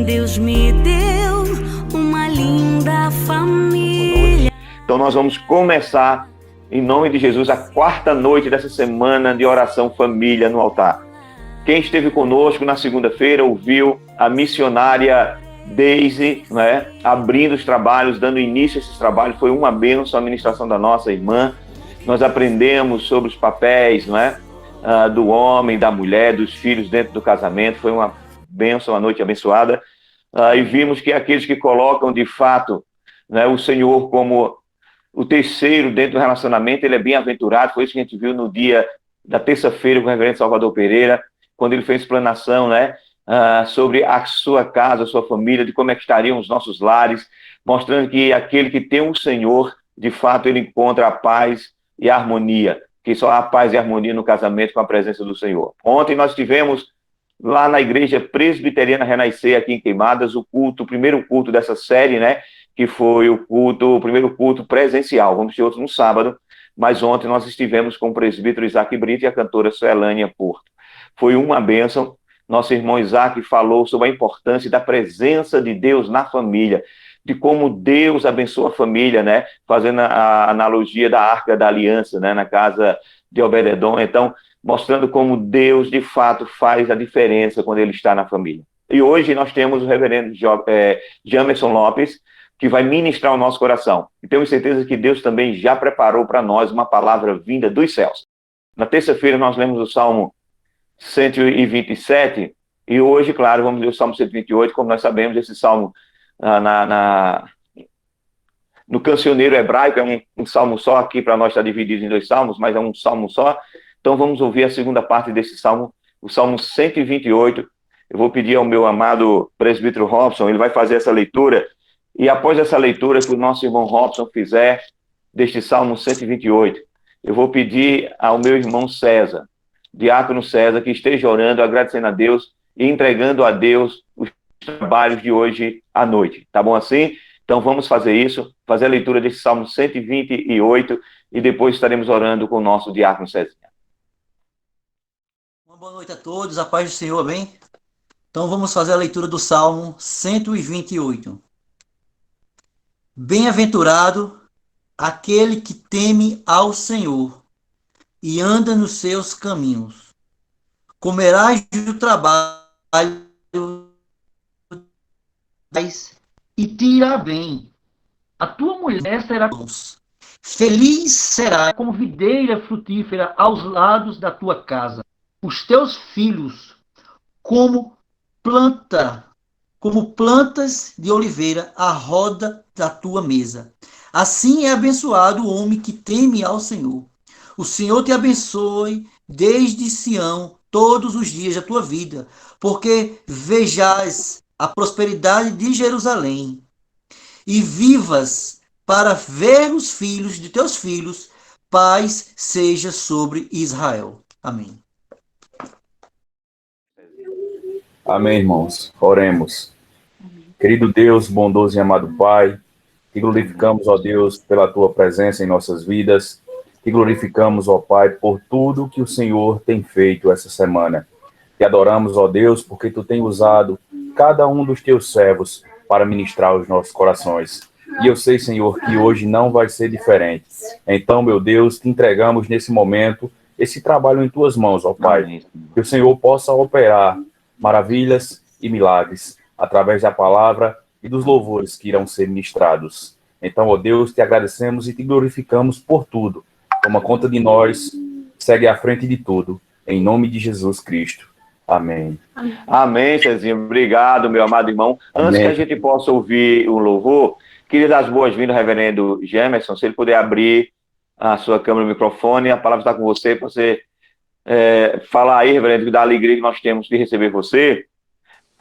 Deus me deu uma linda família. Então nós vamos começar, em nome de Jesus, a quarta noite dessa semana de oração família no altar. Quem esteve conosco na segunda-feira ouviu a missionária Daisy, né, abrindo os trabalhos, dando início a esses trabalhos. Foi uma bênção a ministração da nossa irmã. Nós aprendemos sobre os papéis, né, do homem, da mulher, dos filhos dentro do casamento. Foi uma bênção, uma noite abençoada. E vimos que aqueles que colocam de fato, né, o Senhor como o terceiro dentro do relacionamento, ele é bem-aventurado. Foi isso que a gente viu no dia da terça-feira com o reverendo Salvador Pereira, quando ele fez explanação, né, sobre a sua casa, a sua família, de como é que estariam os nossos lares, mostrando que aquele que tem o Senhor, de fato, ele encontra a paz e a harmonia, que só há paz e harmonia no casamento com a presença do Senhor. Ontem nós tivemos lá na Igreja Presbiteriana Renascer, aqui em Queimadas, o primeiro culto dessa série, né, que foi o primeiro culto presencial. Vamos ter outro no sábado, mas ontem nós estivemos com o presbítero Isaac Brito e a cantora Suelânia Porto. Foi uma bênção. Nosso irmão Isaac falou sobre a importância da presença de Deus na família, de como Deus abençoa a família, né? Fazendo a analogia da Arca da Aliança, né? Na casa de Obed-edom. Então, mostrando como Deus, de fato, faz a diferença quando ele está na família. E hoje nós temos o reverendo Jamerson Lopes, que vai ministrar o nosso coração. E temos certeza que Deus também já preparou para nós uma palavra vinda dos céus. Na terça-feira nós lemos o Salmo 127, e hoje, claro, vamos ler o Salmo 128, como nós sabemos, esse Salmo no cancioneiro hebraico é um salmo só, aqui para nós está dividido em dois salmos, mas é um salmo só. Então vamos ouvir a segunda parte desse salmo, o Salmo 128. Eu vou pedir ao meu amado presbítero Robson, ele vai fazer essa leitura, e após essa leitura que o nosso irmão Robson fizer deste Salmo 128, eu vou pedir ao meu irmão César, diácono César, que esteja orando, agradecendo a Deus e entregando a Deus os trabalhos de hoje à noite. Tá bom assim? Então vamos fazer isso, fazer a leitura desse Salmo 128 e depois estaremos orando com o nosso diácono César. Uma boa noite a todos, a paz do Senhor, amém? Então vamos fazer a leitura do Salmo 128. Bem-aventurado aquele que teme ao Senhor e anda nos seus caminhos. Comerás do trabalho e te irá bem. A tua mulher será feliz será como videira frutífera aos lados da tua casa. Os teus filhos como plantas de oliveira à roda da tua mesa. Assim é abençoado o homem que teme ao Senhor. O Senhor te abençoe desde Sião todos os dias da tua vida, porque vejais a prosperidade de Jerusalém e vivas para ver os filhos de teus filhos, paz seja sobre Israel. Amém. Amém, irmãos. Oremos. Querido Deus, bondoso e amado Pai, te glorificamos, ó Deus, pela tua presença em nossas vidas. Te glorificamos, ó Pai, por tudo que o Senhor tem feito essa semana. Te adoramos, ó Deus, porque tu tem usado cada um dos teus servos para ministrar os nossos corações. E eu sei, Senhor, que hoje não vai ser diferente. Então, meu Deus, te entregamos nesse momento esse trabalho em tuas mãos, ó Pai. Que o Senhor possa operar maravilhas e milagres através da palavra e dos louvores que irão ser ministrados. Então, ó Deus, te agradecemos e te glorificamos por tudo. Toma conta de nós, segue à frente de tudo. Em nome de Jesus Cristo. Amém. Amém, Cezinho. Obrigado, meu amado irmão. Amém. Antes que a gente possa ouvir o louvor, queria dar as boas-vindas ao reverendo Jamerson, se ele puder abrir a sua câmera e o microfone, a palavra está com você, para você falar aí, reverendo, da alegria que nós temos de receber você,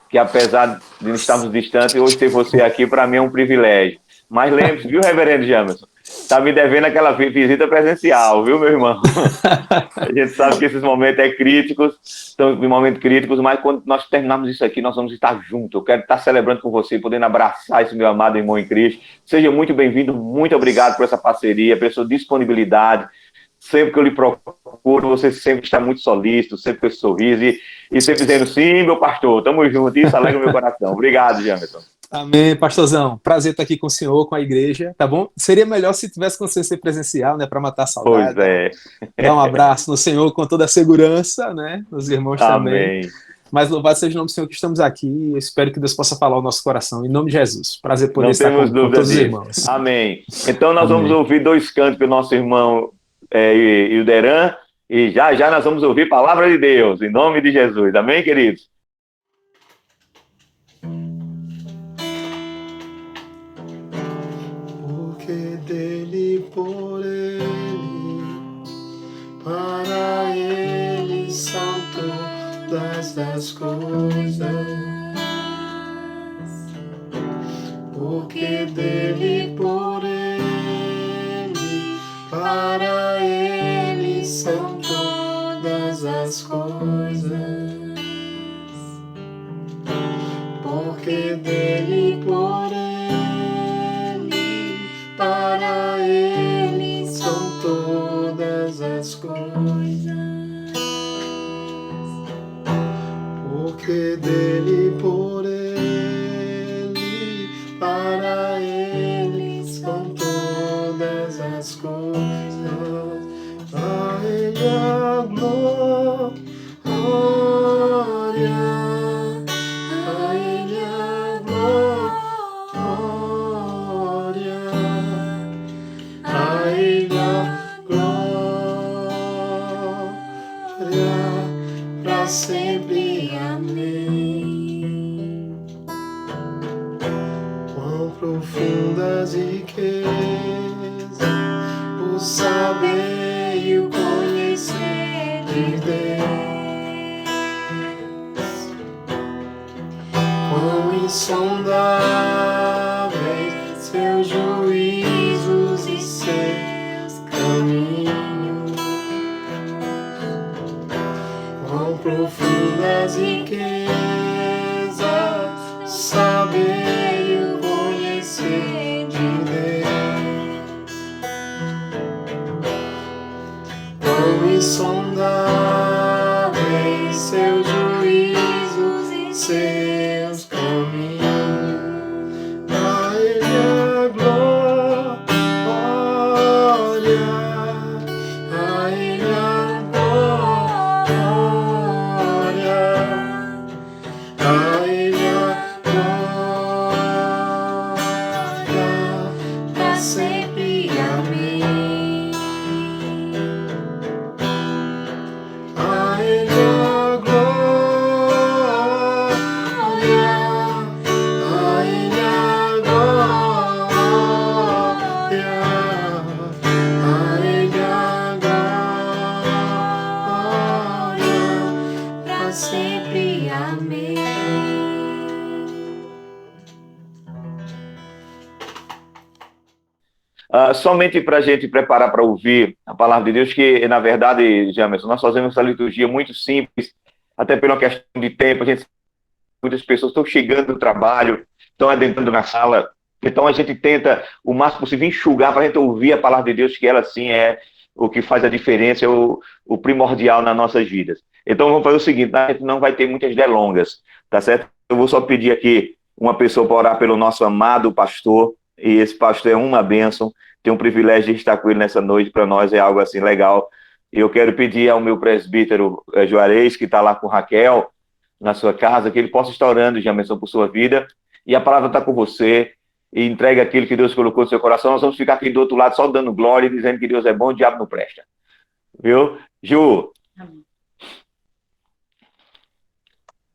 que apesar de estarmos distantes, hoje ter você aqui, para mim, é um privilégio. Mas lembre-se, viu, reverendo Jamerson? Está me devendo aquela visita presencial, viu, meu irmão? A gente sabe que esses momentos são momentos críticos, mas quando nós terminarmos isso aqui, nós vamos estar juntos. Eu quero estar celebrando com você, podendo abraçar esse meu amado irmão em Cristo. Seja muito bem-vindo, muito obrigado por essa parceria, pela sua disponibilidade. Sempre que eu lhe procuro, você sempre está muito solícito, sempre com esse sorriso e sempre dizendo, sim, meu pastor, tamo junto, isso alegra o meu coração. Obrigado, Jamerson. Amém, pastorzão. Prazer estar aqui com o senhor, com a igreja, tá bom? Seria melhor se tivesse com você ser presencial, né, para matar a Pois saudade. é. Dar um abraço no Senhor com toda a segurança, né? Os irmãos também. Amém. Mas louvado seja o nome do Senhor que estamos aqui. Eu espero que Deus possa falar o nosso coração. Em nome de Jesus. Prazer poder Não estar temos com dúvida todos os disso. irmãos. Amém. Então nós Amém. vamos ouvir 2 cantos pelo nosso irmão Ilderan, e já já nós vamos ouvir palavra de Deus, em nome de Jesus. Amém, queridos? Porque dele, por ele, para ele são todas as coisas. Porque dele, por ele, para ele são todas as coisas. Porque dele, por ele, para ele são todas as coisas. Porque dele, por ele, para ele são todas as coisas. A ele a glória, a ele a glória, a ele a glória, para sempre. Amém. Quão profundas riquezas o saber e o conhecer de Deus. Quão insondáveis seus juízos e seus caminhos. Quão profundas riquezas saber e o conhecer de Deus. Quão insondáveis seus juízos e seus caminhos. A ele a glória, a ele a glória, a ele a glória, para sempre. Amém. A ele a glória, a ele a glória, a ele a glória, para sempre. Amém. Somente para a gente preparar para ouvir a palavra de Deus, que na verdade, Jamerson, nós fazemos essa liturgia muito simples, até pela questão de tempo. Muitas pessoas estão chegando do trabalho, estão adentrando na sala, então a gente tenta o máximo possível enxugar para a gente ouvir a palavra de Deus, que ela sim é o que faz a diferença, é o primordial nas nossas vidas. Então vamos fazer o seguinte, a gente não vai ter muitas delongas, tá certo? Eu vou só pedir aqui uma pessoa para orar pelo nosso amado pastor, e esse pastor é uma bênção, tem um privilégio de estar com ele nessa noite, para nós é algo assim legal. E eu quero pedir ao meu presbítero Juarez, que está lá com Raquel, na sua casa, que ele possa estar orando, Jamerson, por sua vida, e a palavra está com você, e entregue aquilo que Deus colocou no seu coração. Nós vamos ficar aqui do outro lado só dando glória e dizendo que Deus é bom, o diabo não presta. Viu? Ju?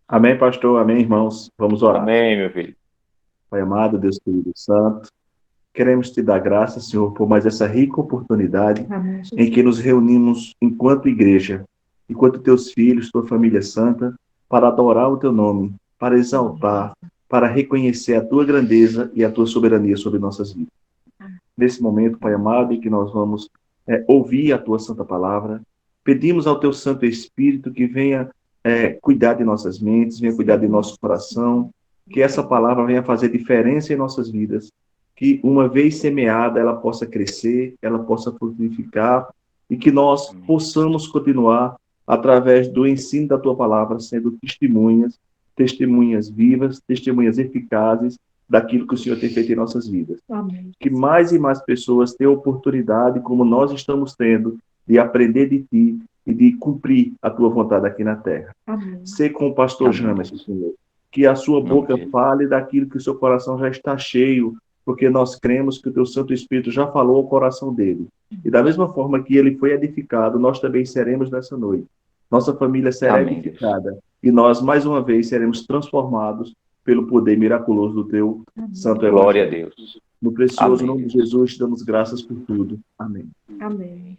Amém, pastor. Amém, irmãos. Vamos orar. Amém, meu filho. Pai amado, Deus querido santo, queremos te dar graças, Senhor, por mais essa rica oportunidade em que nos reunimos enquanto igreja, enquanto teus filhos, tua família santa, para adorar o teu nome, para exaltar, para reconhecer a tua grandeza e a tua soberania sobre nossas vidas. Nesse momento, Pai amado, em que nós vamos ouvir a tua santa palavra, pedimos ao teu Santo Espírito que venha cuidar de nossas mentes, venha cuidar de nosso coração, que essa palavra venha fazer diferença em nossas vidas, que uma vez semeada ela possa crescer, ela possa frutificar e que nós possamos continuar através do ensino da tua palavra, sendo testemunhas vivas, testemunhas eficazes daquilo que o Senhor tem feito em nossas vidas. Amém. Que mais e mais pessoas tenham oportunidade, como nós estamos tendo, de aprender de ti e de cumprir a tua vontade aqui na terra. Amém. Ser com o pastor Jamerson, Senhor. Que a sua boca fale daquilo que o seu coração já está cheio, porque nós cremos que o teu Santo Espírito já falou ao coração dele. E da mesma forma que ele foi edificado, nós também seremos nessa noite. Nossa família será edificada. E nós, mais uma vez, seremos transformados pelo poder miraculoso do teu Santo Evangelho. Glória a Deus. No precioso Amém. nome de Jesus, te damos graças por tudo. Amém. Amém.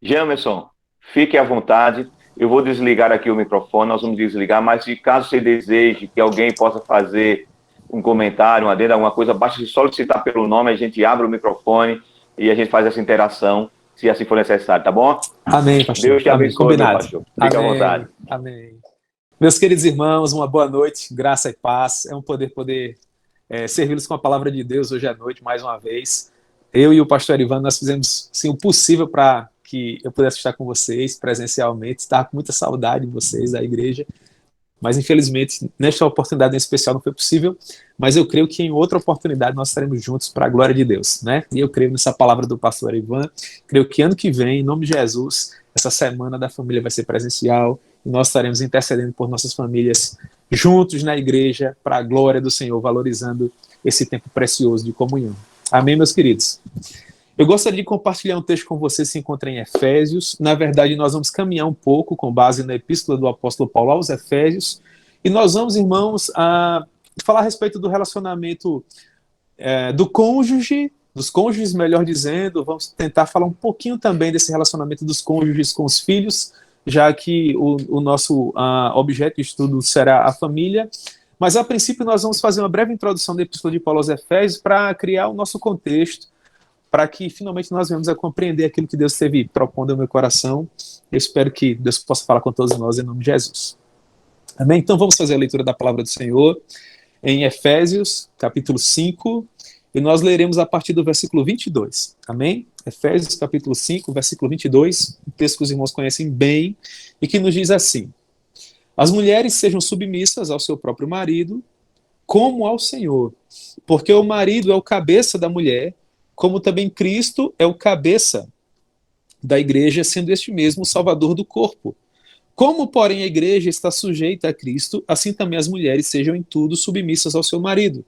Jamerson, fique à vontade. Eu vou desligar aqui o microfone, nós vamos desligar, mas se caso você deseje que alguém possa fazer um comentário, um adendo, alguma coisa, basta solicitar pelo nome, a gente abre o microfone e a gente faz essa interação, se assim for necessário, tá bom? Amém, pastor. Deus te abençoe, Combinado. pastor. Fique à vontade. Amém. Meus queridos irmãos, uma boa noite, graça e paz. É um poder servi-los com a palavra de Deus hoje à noite, mais uma vez. Eu e o pastor Ivan, nós fizemos sim, o possível para que eu pudesse estar com vocês presencialmente. Estava com muita saudade de vocês, da igreja. Mas, infelizmente, nesta oportunidade em especial não foi possível. Mas eu creio que em outra oportunidade nós estaremos juntos para a glória de Deus, né? E eu creio nessa palavra do pastor Ivan. Creio que ano que vem, em nome de Jesus, essa semana da família vai ser presencial. E nós estaremos intercedendo por nossas famílias juntos na igreja para a glória do Senhor, valorizando esse tempo precioso de comunhão. Amém, meus queridos? Eu gostaria de compartilhar um texto com vocês que se encontra em Efésios. Na verdade, nós vamos caminhar um pouco com base na epístola do apóstolo Paulo aos Efésios. E nós vamos, irmãos, falar a respeito do relacionamento do cônjuge, dos cônjuges, melhor dizendo. Vamos tentar falar um pouquinho também desse relacionamento dos cônjuges com os filhos, já que o nosso objeto de estudo será a família. Mas, a princípio, nós vamos fazer uma breve introdução da epístola de Paulo aos Efésios para criar o nosso contexto, para que finalmente nós venhamos a compreender aquilo que Deus esteve propondo ao meu coração. Eu espero que Deus possa falar com todos nós em nome de Jesus. Amém? Então vamos fazer a leitura da palavra do Senhor em Efésios, capítulo 5, e nós leremos a partir do versículo 22. Amém? Efésios, capítulo 5, versículo 22, um texto que os irmãos conhecem bem, e que nos diz assim: as mulheres sejam submissas ao seu próprio marido, como ao Senhor, porque o marido é o cabeça da mulher, como também Cristo é o cabeça da igreja, sendo este mesmo o salvador do corpo. Como, porém, a igreja está sujeita a Cristo, assim também as mulheres sejam em tudo submissas ao seu marido.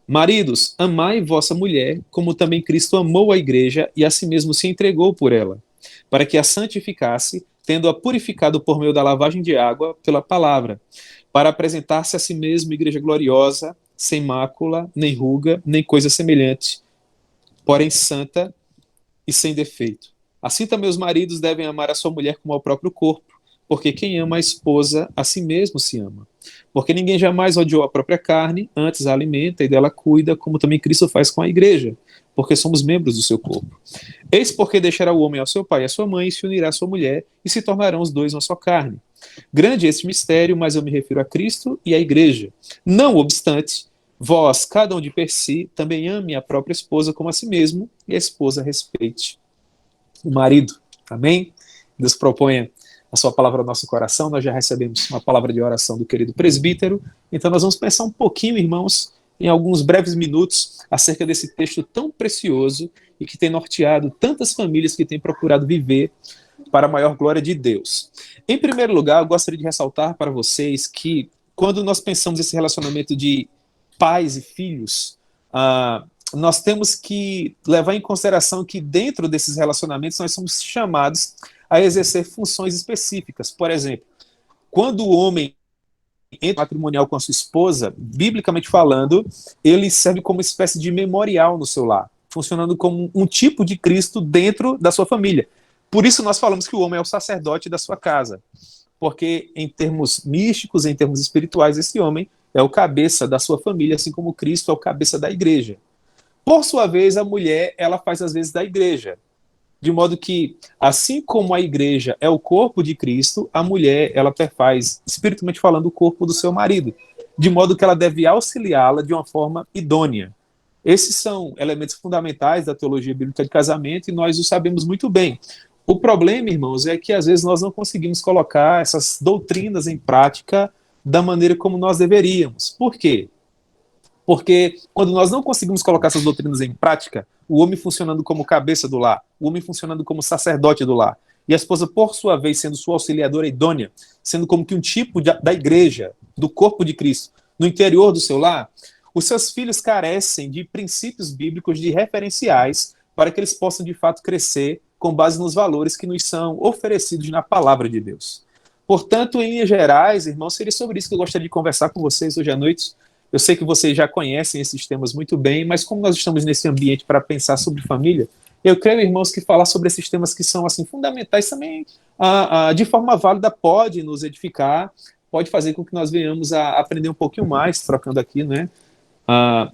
Maridos, amai vossa mulher, como também Cristo amou a igreja e a si mesmo se entregou por ela, para que a santificasse, tendo-a purificado por meio da lavagem de água pela palavra, para apresentar-se a si mesmo igreja gloriosa, sem mácula, nem ruga, nem coisa semelhante, porém santa e sem defeito. Assim também os maridos devem amar a sua mulher como ao próprio corpo, porque quem ama a esposa, a si mesmo se ama. Porque ninguém jamais odiou a própria carne, antes a alimenta e dela cuida, como também Cristo faz com a igreja, porque somos membros do seu corpo. Eis porque deixará o homem ao seu pai e à sua mãe, e se unirá à sua mulher, e se tornarão os dois uma só carne. Grande é este mistério, mas eu me refiro a Cristo e à igreja. Não obstante, vós, cada um de per si, também ame a própria esposa como a si mesmo, e a esposa respeite o marido. Amém? Deus proponha a sua palavra ao nosso coração. Nós já recebemos uma palavra de oração do querido presbítero, então nós vamos pensar um pouquinho, irmãos, em alguns breves minutos, acerca desse texto tão precioso e que tem norteado tantas famílias que têm procurado viver para a maior glória de Deus. Em primeiro lugar, eu gostaria de ressaltar para vocês que quando nós pensamos nesse relacionamento de pais e filhos, nós temos que levar em consideração que dentro desses relacionamentos nós somos chamados a exercer funções específicas. Por exemplo, quando o homem entra matrimonial com a sua esposa, biblicamente falando, ele serve como uma espécie de memorial no seu lar, funcionando como um tipo de Cristo dentro da sua família. Por isso nós falamos que o homem é o sacerdote da sua casa, porque em termos místicos, em termos espirituais, esse homem é o cabeça da sua família, assim como Cristo é o cabeça da igreja. Por sua vez, a mulher, ela faz as vezes da igreja. De modo que, assim como a igreja é o corpo de Cristo, a mulher, ela perfaz, espiritualmente falando, o corpo do seu marido. De modo que ela deve auxiliá-la de uma forma idônea. Esses são elementos fundamentais da teologia bíblica de casamento e nós o sabemos muito bem. O problema, irmãos, é que às vezes nós não conseguimos colocar essas doutrinas em prática da maneira como nós deveríamos. Por quê? Porque quando nós não conseguimos colocar essas doutrinas em prática, o homem funcionando como cabeça do lar, o homem funcionando como sacerdote do lar, e a esposa, por sua vez, sendo sua auxiliadora idônea, sendo como que um tipo da igreja, do corpo de Cristo, no interior do seu lar, os seus filhos carecem de princípios bíblicos, de referenciais, para que eles possam, de fato, crescer com base nos valores que nos são oferecidos na palavra de Deus. Portanto, em linhas gerais, irmãos, seria sobre isso que eu gostaria de conversar com vocês hoje à noite. Eu sei que vocês já conhecem esses temas muito bem, mas como nós estamos nesse ambiente para pensar sobre família, eu creio, irmãos, que falar sobre esses temas que são assim fundamentais também, de forma válida, pode nos edificar, pode fazer com que nós venhamos a aprender um pouquinho mais, trocando aqui, né,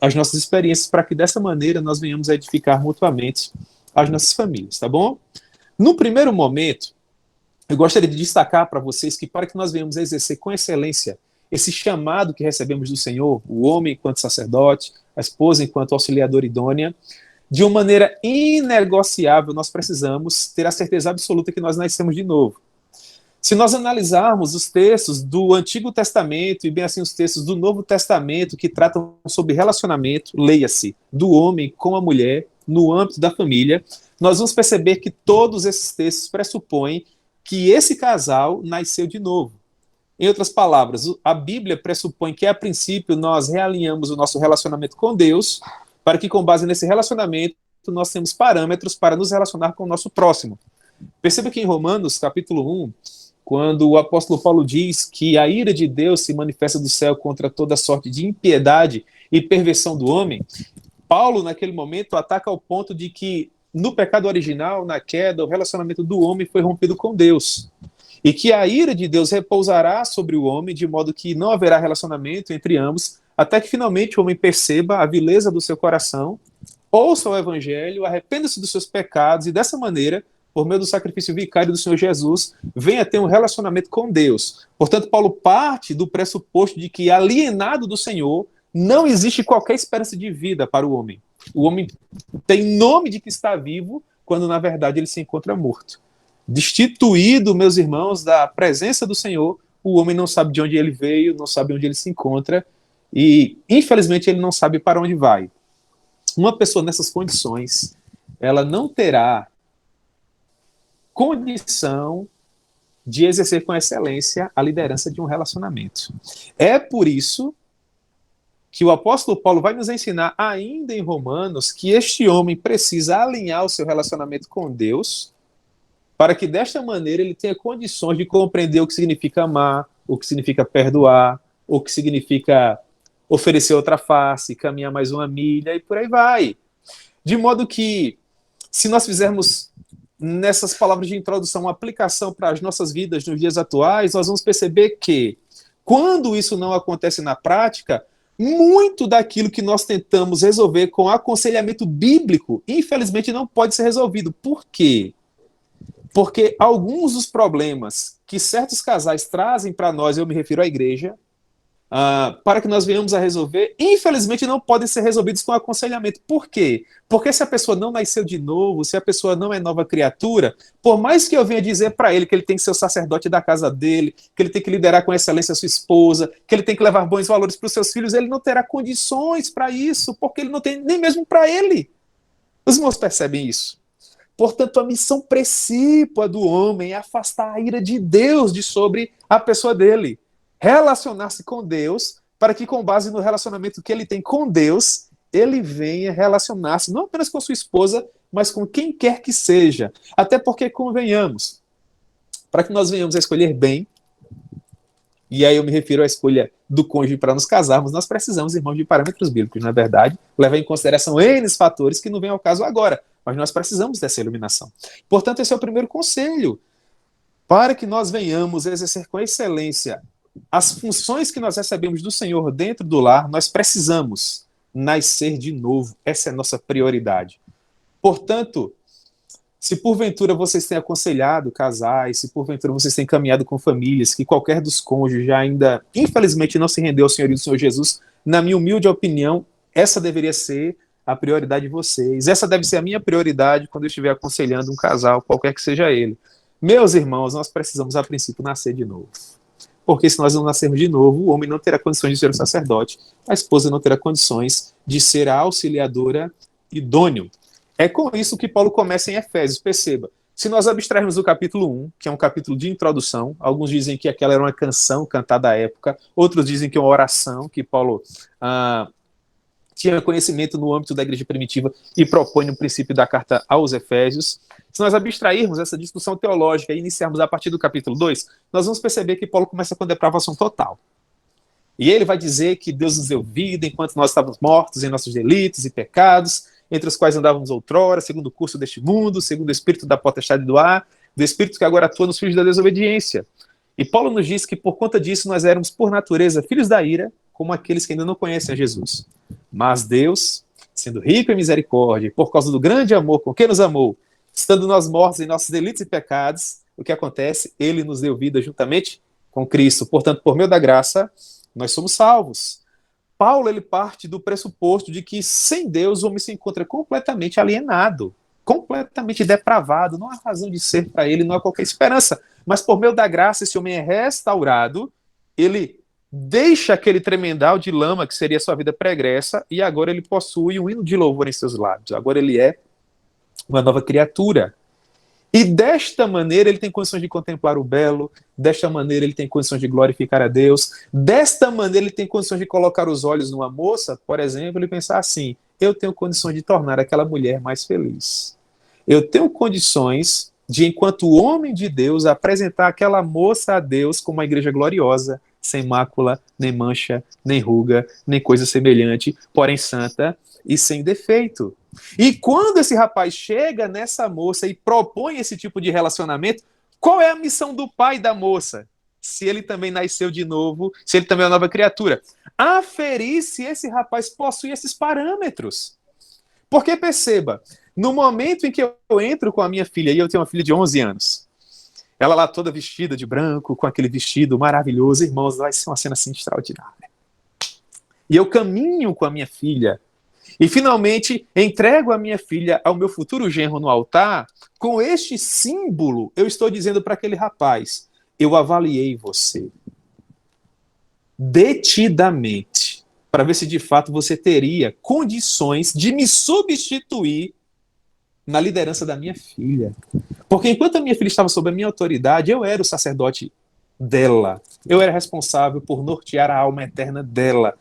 as nossas experiências, para que dessa maneira nós venhamos a edificar mutuamente as nossas famílias, tá bom? No primeiro momento, eu gostaria de destacar para vocês que para que nós venhamos a exercer com excelência esse chamado que recebemos do Senhor, o homem enquanto sacerdote, a esposa enquanto auxiliadora idônea, de uma maneira inegociável, nós precisamos ter a certeza absoluta que nós nascemos de novo. Se nós analisarmos os textos do Antigo Testamento e bem assim os textos do Novo Testamento que tratam sobre relacionamento, leia-se, do homem com a mulher no âmbito da família, nós vamos perceber que todos esses textos pressupõem que esse casal nasceu de novo. Em outras palavras, a Bíblia pressupõe que, a princípio, nós realinhamos o nosso relacionamento com Deus, para que, com base nesse relacionamento, nós temos parâmetros para nos relacionar com o nosso próximo. Perceba que em Romanos, capítulo 1, quando o apóstolo Paulo diz que a ira de Deus se manifesta do céu contra toda sorte de impiedade e perversão do homem, Paulo, naquele momento, ataca ao ponto de que, no pecado original, na queda, o relacionamento do homem foi rompido com Deus. E que a ira de Deus repousará sobre o homem, de modo que não haverá relacionamento entre ambos, até que finalmente o homem perceba a vileza do seu coração, ouça o evangelho, arrependa-se dos seus pecados e dessa maneira, por meio do sacrifício vicário do Senhor Jesus, venha ter um relacionamento com Deus. Portanto, Paulo parte do pressuposto de que, alienado do Senhor, não existe qualquer esperança de vida para o homem. O homem tem nome de que está vivo, quando na verdade ele se encontra morto. Destituído, meus irmãos, da presença do Senhor, o homem não sabe de onde ele veio, não sabe onde ele se encontra e, infelizmente, ele não sabe para onde vai. Uma pessoa nessas condições, ela não terá condição de exercer com excelência a liderança de um relacionamento. É por isso que o apóstolo Paulo vai nos ensinar ainda em Romanos que este homem precisa alinhar o seu relacionamento com Deus para que desta maneira ele tenha condições de compreender o que significa amar, o que significa perdoar, o que significa oferecer outra face, caminhar mais uma milha e por aí vai. De modo que, se nós fizermos nessas palavras de introdução uma aplicação para as nossas vidas nos dias atuais, nós vamos perceber que, quando isso não acontece na prática, muito daquilo que nós tentamos resolver com aconselhamento bíblico, infelizmente não pode ser resolvido. Por quê? Porque alguns dos problemas que certos casais trazem para nós, eu me refiro à igreja, para que nós venhamos a resolver, infelizmente não podem ser resolvidos com aconselhamento. Por quê? Porque se a pessoa não nasceu de novo, se a pessoa não é nova criatura, por mais que eu venha dizer para ele que ele tem que ser o sacerdote da casa dele, que ele tem que liderar com excelência a sua esposa, que ele tem que levar bons valores para os seus filhos, ele não terá condições para isso, porque ele não tem nem mesmo para ele. Os irmãos percebem isso? Portanto, a missão precípua do homem é afastar a ira de Deus de sobre a pessoa dele. Relacionar-se com Deus, para que com base no relacionamento que ele tem com Deus, ele venha relacionar-se não apenas com sua esposa, mas com quem quer que seja. Até porque, convenhamos, para que nós venhamos a escolher bem, e aí eu me refiro à escolha do cônjuge para nos casarmos, nós precisamos, irmãos, de parâmetros bíblicos, na verdade, levar em consideração N fatores que não vêm ao caso agora, mas nós precisamos dessa iluminação. Portanto, esse é o primeiro conselho, para que nós venhamos a exercer com excelência as funções que nós recebemos do Senhor dentro do lar, nós precisamos nascer de novo. Essa é a nossa prioridade. Portanto, se porventura vocês têm aconselhado casais, se porventura vocês têm caminhado com famílias, que qualquer dos cônjuges já ainda, infelizmente, não se rendeu ao Senhor e do Senhor Jesus, na minha humilde opinião, essa deveria ser a prioridade de vocês. Essa deve ser a minha prioridade quando eu estiver aconselhando um casal, qualquer que seja ele. Meus irmãos, nós precisamos, a princípio, nascer de novo. Porque se nós não nascermos de novo, o homem não terá condições de ser o sacerdote, a esposa não terá condições de ser a auxiliadora idônea. É com isso que Paulo começa em Efésios. Perceba, se nós abstrairmos o capítulo 1, que é um capítulo de introdução, alguns dizem que aquela era uma canção cantada à época, outros dizem que é uma oração que Paulo tinha conhecimento no âmbito da igreja primitiva e propõe no princípio da carta aos Efésios. Se nós abstrairmos essa discussão teológica e iniciarmos a partir do capítulo 2, nós vamos perceber que Paulo começa com depravação total. E ele vai dizer que Deus nos deu vida enquanto nós estávamos mortos em nossos delitos e pecados, entre os quais andávamos outrora, segundo o curso deste mundo, segundo o espírito da potestade do ar, do espírito que agora atua nos filhos da desobediência. E Paulo nos diz que por conta disso nós éramos por natureza filhos da ira, como aqueles que ainda não conhecem a Jesus. Mas Deus, sendo rico em misericórdia, e por causa do grande amor com que nos amou, estando nós mortos em nossos delitos e pecados, o que acontece? Ele nos deu vida juntamente com Cristo. Portanto, por meio da graça, nós somos salvos. Paulo, ele parte do pressuposto de que sem Deus o homem se encontra completamente alienado, completamente depravado, não há razão de ser para ele, não há qualquer esperança. Mas por meio da graça, esse homem é restaurado, ele deixa aquele tremendal de lama que seria sua vida pregressa e agora ele possui um hino de louvor em seus lábios. Agora ele é uma nova criatura. E desta maneira ele tem condições de contemplar o belo, desta maneira ele tem condições de glorificar a Deus, desta maneira ele tem condições de colocar os olhos numa moça, por exemplo, e pensar assim: eu tenho condições de tornar aquela mulher mais feliz. Eu tenho condições de, enquanto homem de Deus, apresentar aquela moça a Deus como uma igreja gloriosa, sem mácula, nem mancha, nem ruga, nem coisa semelhante, porém santa e sem defeito. E quando esse rapaz chega nessa moça e propõe esse tipo de relacionamento, qual é a missão do pai da moça? Se ele também nasceu de novo, se ele também é uma nova criatura. Aferir se esse rapaz possui esses parâmetros. Porque perceba, no momento em que eu entro com a minha filha, e eu tenho uma filha de 11 anos, ela lá toda vestida de branco, com aquele vestido maravilhoso, irmãos, vai ser uma cena assim extraordinária. E eu caminho com a minha filha, e finalmente entrego a minha filha ao meu futuro genro no altar, com este símbolo, eu estou dizendo para aquele rapaz: eu avaliei você detidamente, para ver se de fato você teria condições de me substituir na liderança da minha filha. Porque enquanto a minha filha estava sob a minha autoridade, eu era o sacerdote dela. Eu era responsável por nortear a alma eterna dela.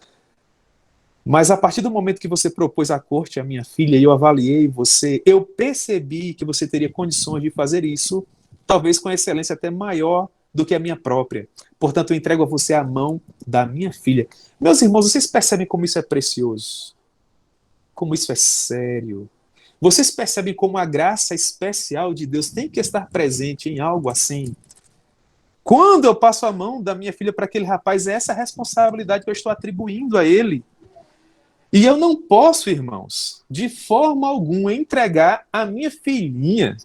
Mas a partir do momento que você propôs a corte à minha filha e eu avaliei você, eu percebi que você teria condições de fazer isso, talvez com excelência até maior do que a minha própria. Portanto, eu entrego a você a mão da minha filha. Meus irmãos, vocês percebem como isso é precioso? Como isso é sério? Vocês percebem como a graça especial de Deus tem que estar presente em algo assim? Quando eu passo a mão da minha filha para aquele rapaz, é essa responsabilidade que eu estou atribuindo a ele. E eu não posso, irmãos, de forma alguma entregar a minha filhinha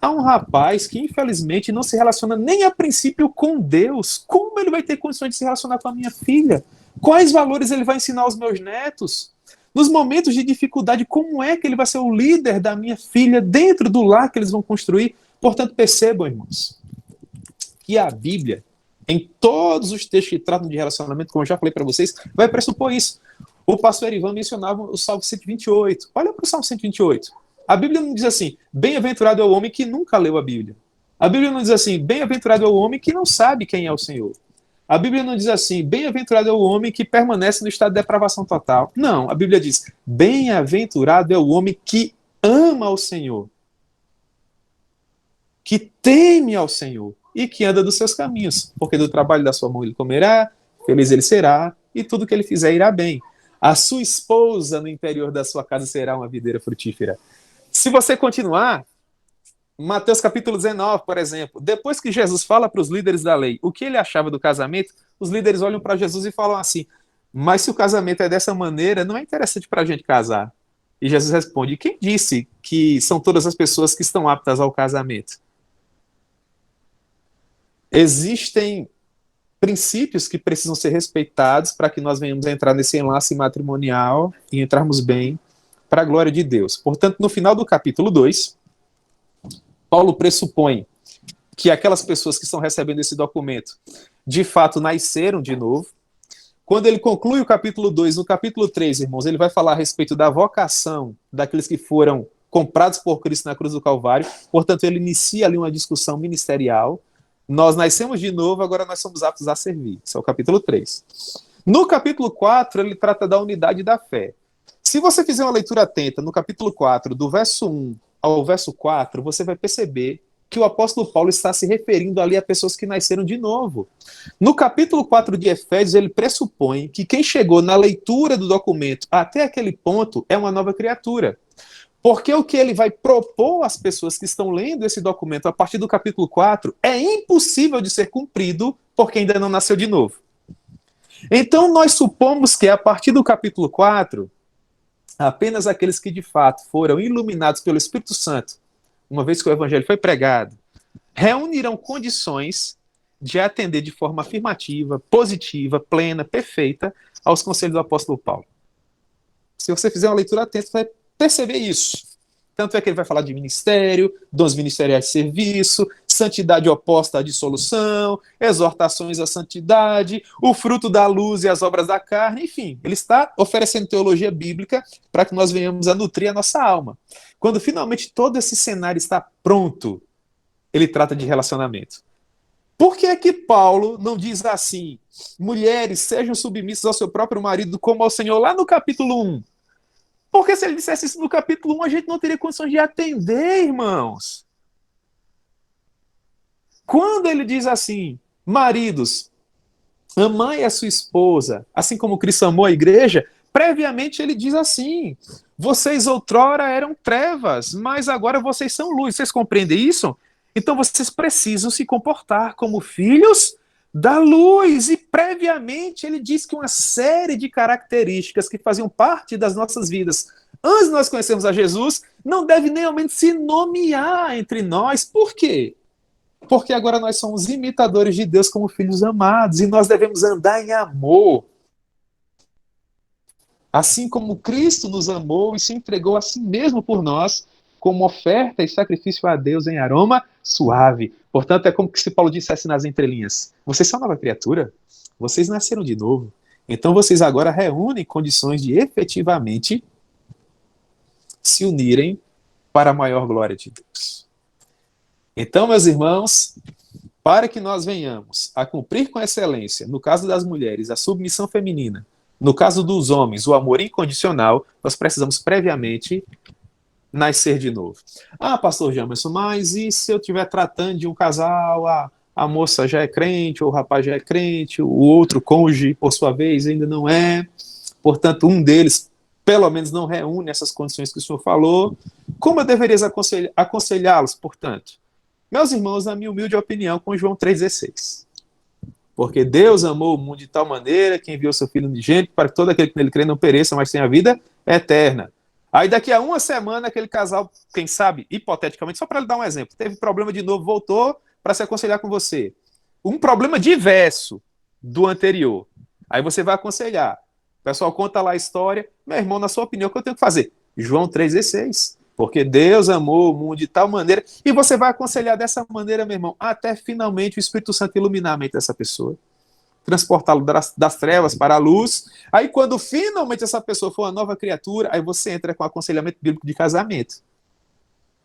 a um rapaz que, infelizmente, não se relaciona nem a princípio com Deus. Como ele vai ter condições de se relacionar com a minha filha? Quais valores ele vai ensinar aos meus netos? Nos momentos de dificuldade, como é que ele vai ser o líder da minha filha dentro do lar que eles vão construir? Portanto, percebam, irmãos, que a Bíblia, em todos os textos que tratam de relacionamento, como eu já falei para vocês, vai pressupor isso. O pastor Ivan mencionava o Salmo 128. Olha para o Salmo 128. A Bíblia não diz assim: bem-aventurado é o homem que nunca leu a Bíblia. A Bíblia não diz assim: bem-aventurado é o homem que não sabe quem é o Senhor. A Bíblia não diz assim: bem-aventurado é o homem que permanece no estado de depravação total. Não, a Bíblia diz: bem-aventurado é o homem que ama ao Senhor, que teme ao Senhor e que anda dos seus caminhos, porque do trabalho da sua mão ele comerá, feliz ele será, e tudo que ele fizer irá bem. A sua esposa no interior da sua casa será uma videira frutífera. Se você continuar, Mateus capítulo 19, por exemplo, depois que Jesus fala para os líderes da lei o que ele achava do casamento, os líderes olham para Jesus e falam assim: mas se o casamento é dessa maneira, não é interessante para a gente casar. E Jesus responde: quem disse que são todas as pessoas que estão aptas ao casamento? Existem princípios que precisam ser respeitados para que nós venhamos a entrar nesse enlace matrimonial e entrarmos bem para a glória de Deus. Portanto, no final do capítulo 2, Paulo pressupõe que aquelas pessoas que estão recebendo esse documento de fato nasceram de novo. Quando ele conclui o capítulo 2, no capítulo 3, irmãos, ele vai falar a respeito da vocação daqueles que foram comprados por Cristo na cruz do Calvário. Portanto, ele inicia ali uma discussão ministerial. Nós nascemos de novo, agora nós somos aptos a servir. Esse é o capítulo 3. No capítulo 4, ele trata da unidade da fé. Se você fizer uma leitura atenta no capítulo 4, do verso 1 ao verso 4, você vai perceber que o apóstolo Paulo está se referindo ali a pessoas que nasceram de novo. No capítulo 4 de Efésios, ele pressupõe que quem chegou na leitura do documento até aquele ponto é uma nova criatura. Porque o que ele vai propor às pessoas que estão lendo esse documento a partir do capítulo 4 é impossível de ser cumprido porque ainda não nasceu de novo. Então, nós supomos que a partir do capítulo 4, apenas aqueles que de fato foram iluminados pelo Espírito Santo, uma vez que o evangelho foi pregado, reunirão condições de atender de forma afirmativa, positiva, plena, perfeita aos conselhos do apóstolo Paulo. Se você fizer uma leitura atenta, você vai perceber isso. Tanto é que ele vai falar de ministério, dons ministeriais de serviço, santidade oposta à dissolução, exortações à santidade, o fruto da luz e as obras da carne, enfim, ele está oferecendo teologia bíblica para que nós venhamos a nutrir a nossa alma. Quando finalmente todo esse cenário está pronto, ele trata de relacionamento. Por que é que Paulo não diz assim, mulheres, sejam submissas ao seu próprio marido como ao Senhor, lá no capítulo 1? Porque se ele dissesse isso no capítulo 1, a gente não teria condições de atender, irmãos. Quando ele diz assim, maridos, amai a sua esposa, assim como Cristo amou a igreja, previamente ele diz assim, vocês outrora eram trevas, mas agora vocês são luz. Vocês compreendem isso? Então vocês precisam se comportar como filhos da luz. E previamente ele diz que uma série de características que faziam parte das nossas vidas antes de nós conhecermos a Jesus não deve nem ao menos se nomear entre nós. Por quê? Porque agora nós somos imitadores de Deus como filhos amados e nós devemos andar em amor. Assim como Cristo nos amou e se entregou a si mesmo por nós, como oferta e sacrifício a Deus em aroma suave. Portanto, é como se Paulo dissesse nas entrelinhas, vocês são nova criatura, vocês nasceram de novo, então vocês agora reúnem condições de efetivamente se unirem para a maior glória de Deus. Então, meus irmãos, para que nós venhamos a cumprir com excelência, no caso das mulheres, a submissão feminina, no caso dos homens, o amor incondicional, nós precisamos previamente nascer de novo. Ah, pastor Jamerson, mas e se eu estiver tratando de um casal, a moça já é crente, ou o rapaz já é crente, o outro cônjuge, por sua vez, ainda não é, portanto, um deles, pelo menos, não reúne essas condições que o senhor falou, como eu deveria aconselhá-los, portanto? Meus irmãos, na minha humilde opinião, com João 3,16. Porque Deus amou o mundo de tal maneira que enviou seu Filho unigênito para que todo aquele que nele crê não pereça, mas tenha vida eterna. Aí daqui a uma semana aquele casal, quem sabe, hipoteticamente, só para lhe dar um exemplo, teve problema de novo, voltou para se aconselhar com você. Um problema diverso do anterior. Aí você vai aconselhar. O pessoal conta lá a história. Meu irmão, na sua opinião, o que eu tenho que fazer? João 3,16. Porque Deus amou o mundo de tal maneira, e você vai aconselhar dessa maneira, meu irmão, até finalmente o Espírito Santo iluminar a mente dessa pessoa, transportá-lo das trevas para a luz. Aí quando finalmente essa pessoa for uma nova criatura, aí você entra com aconselhamento bíblico de casamento.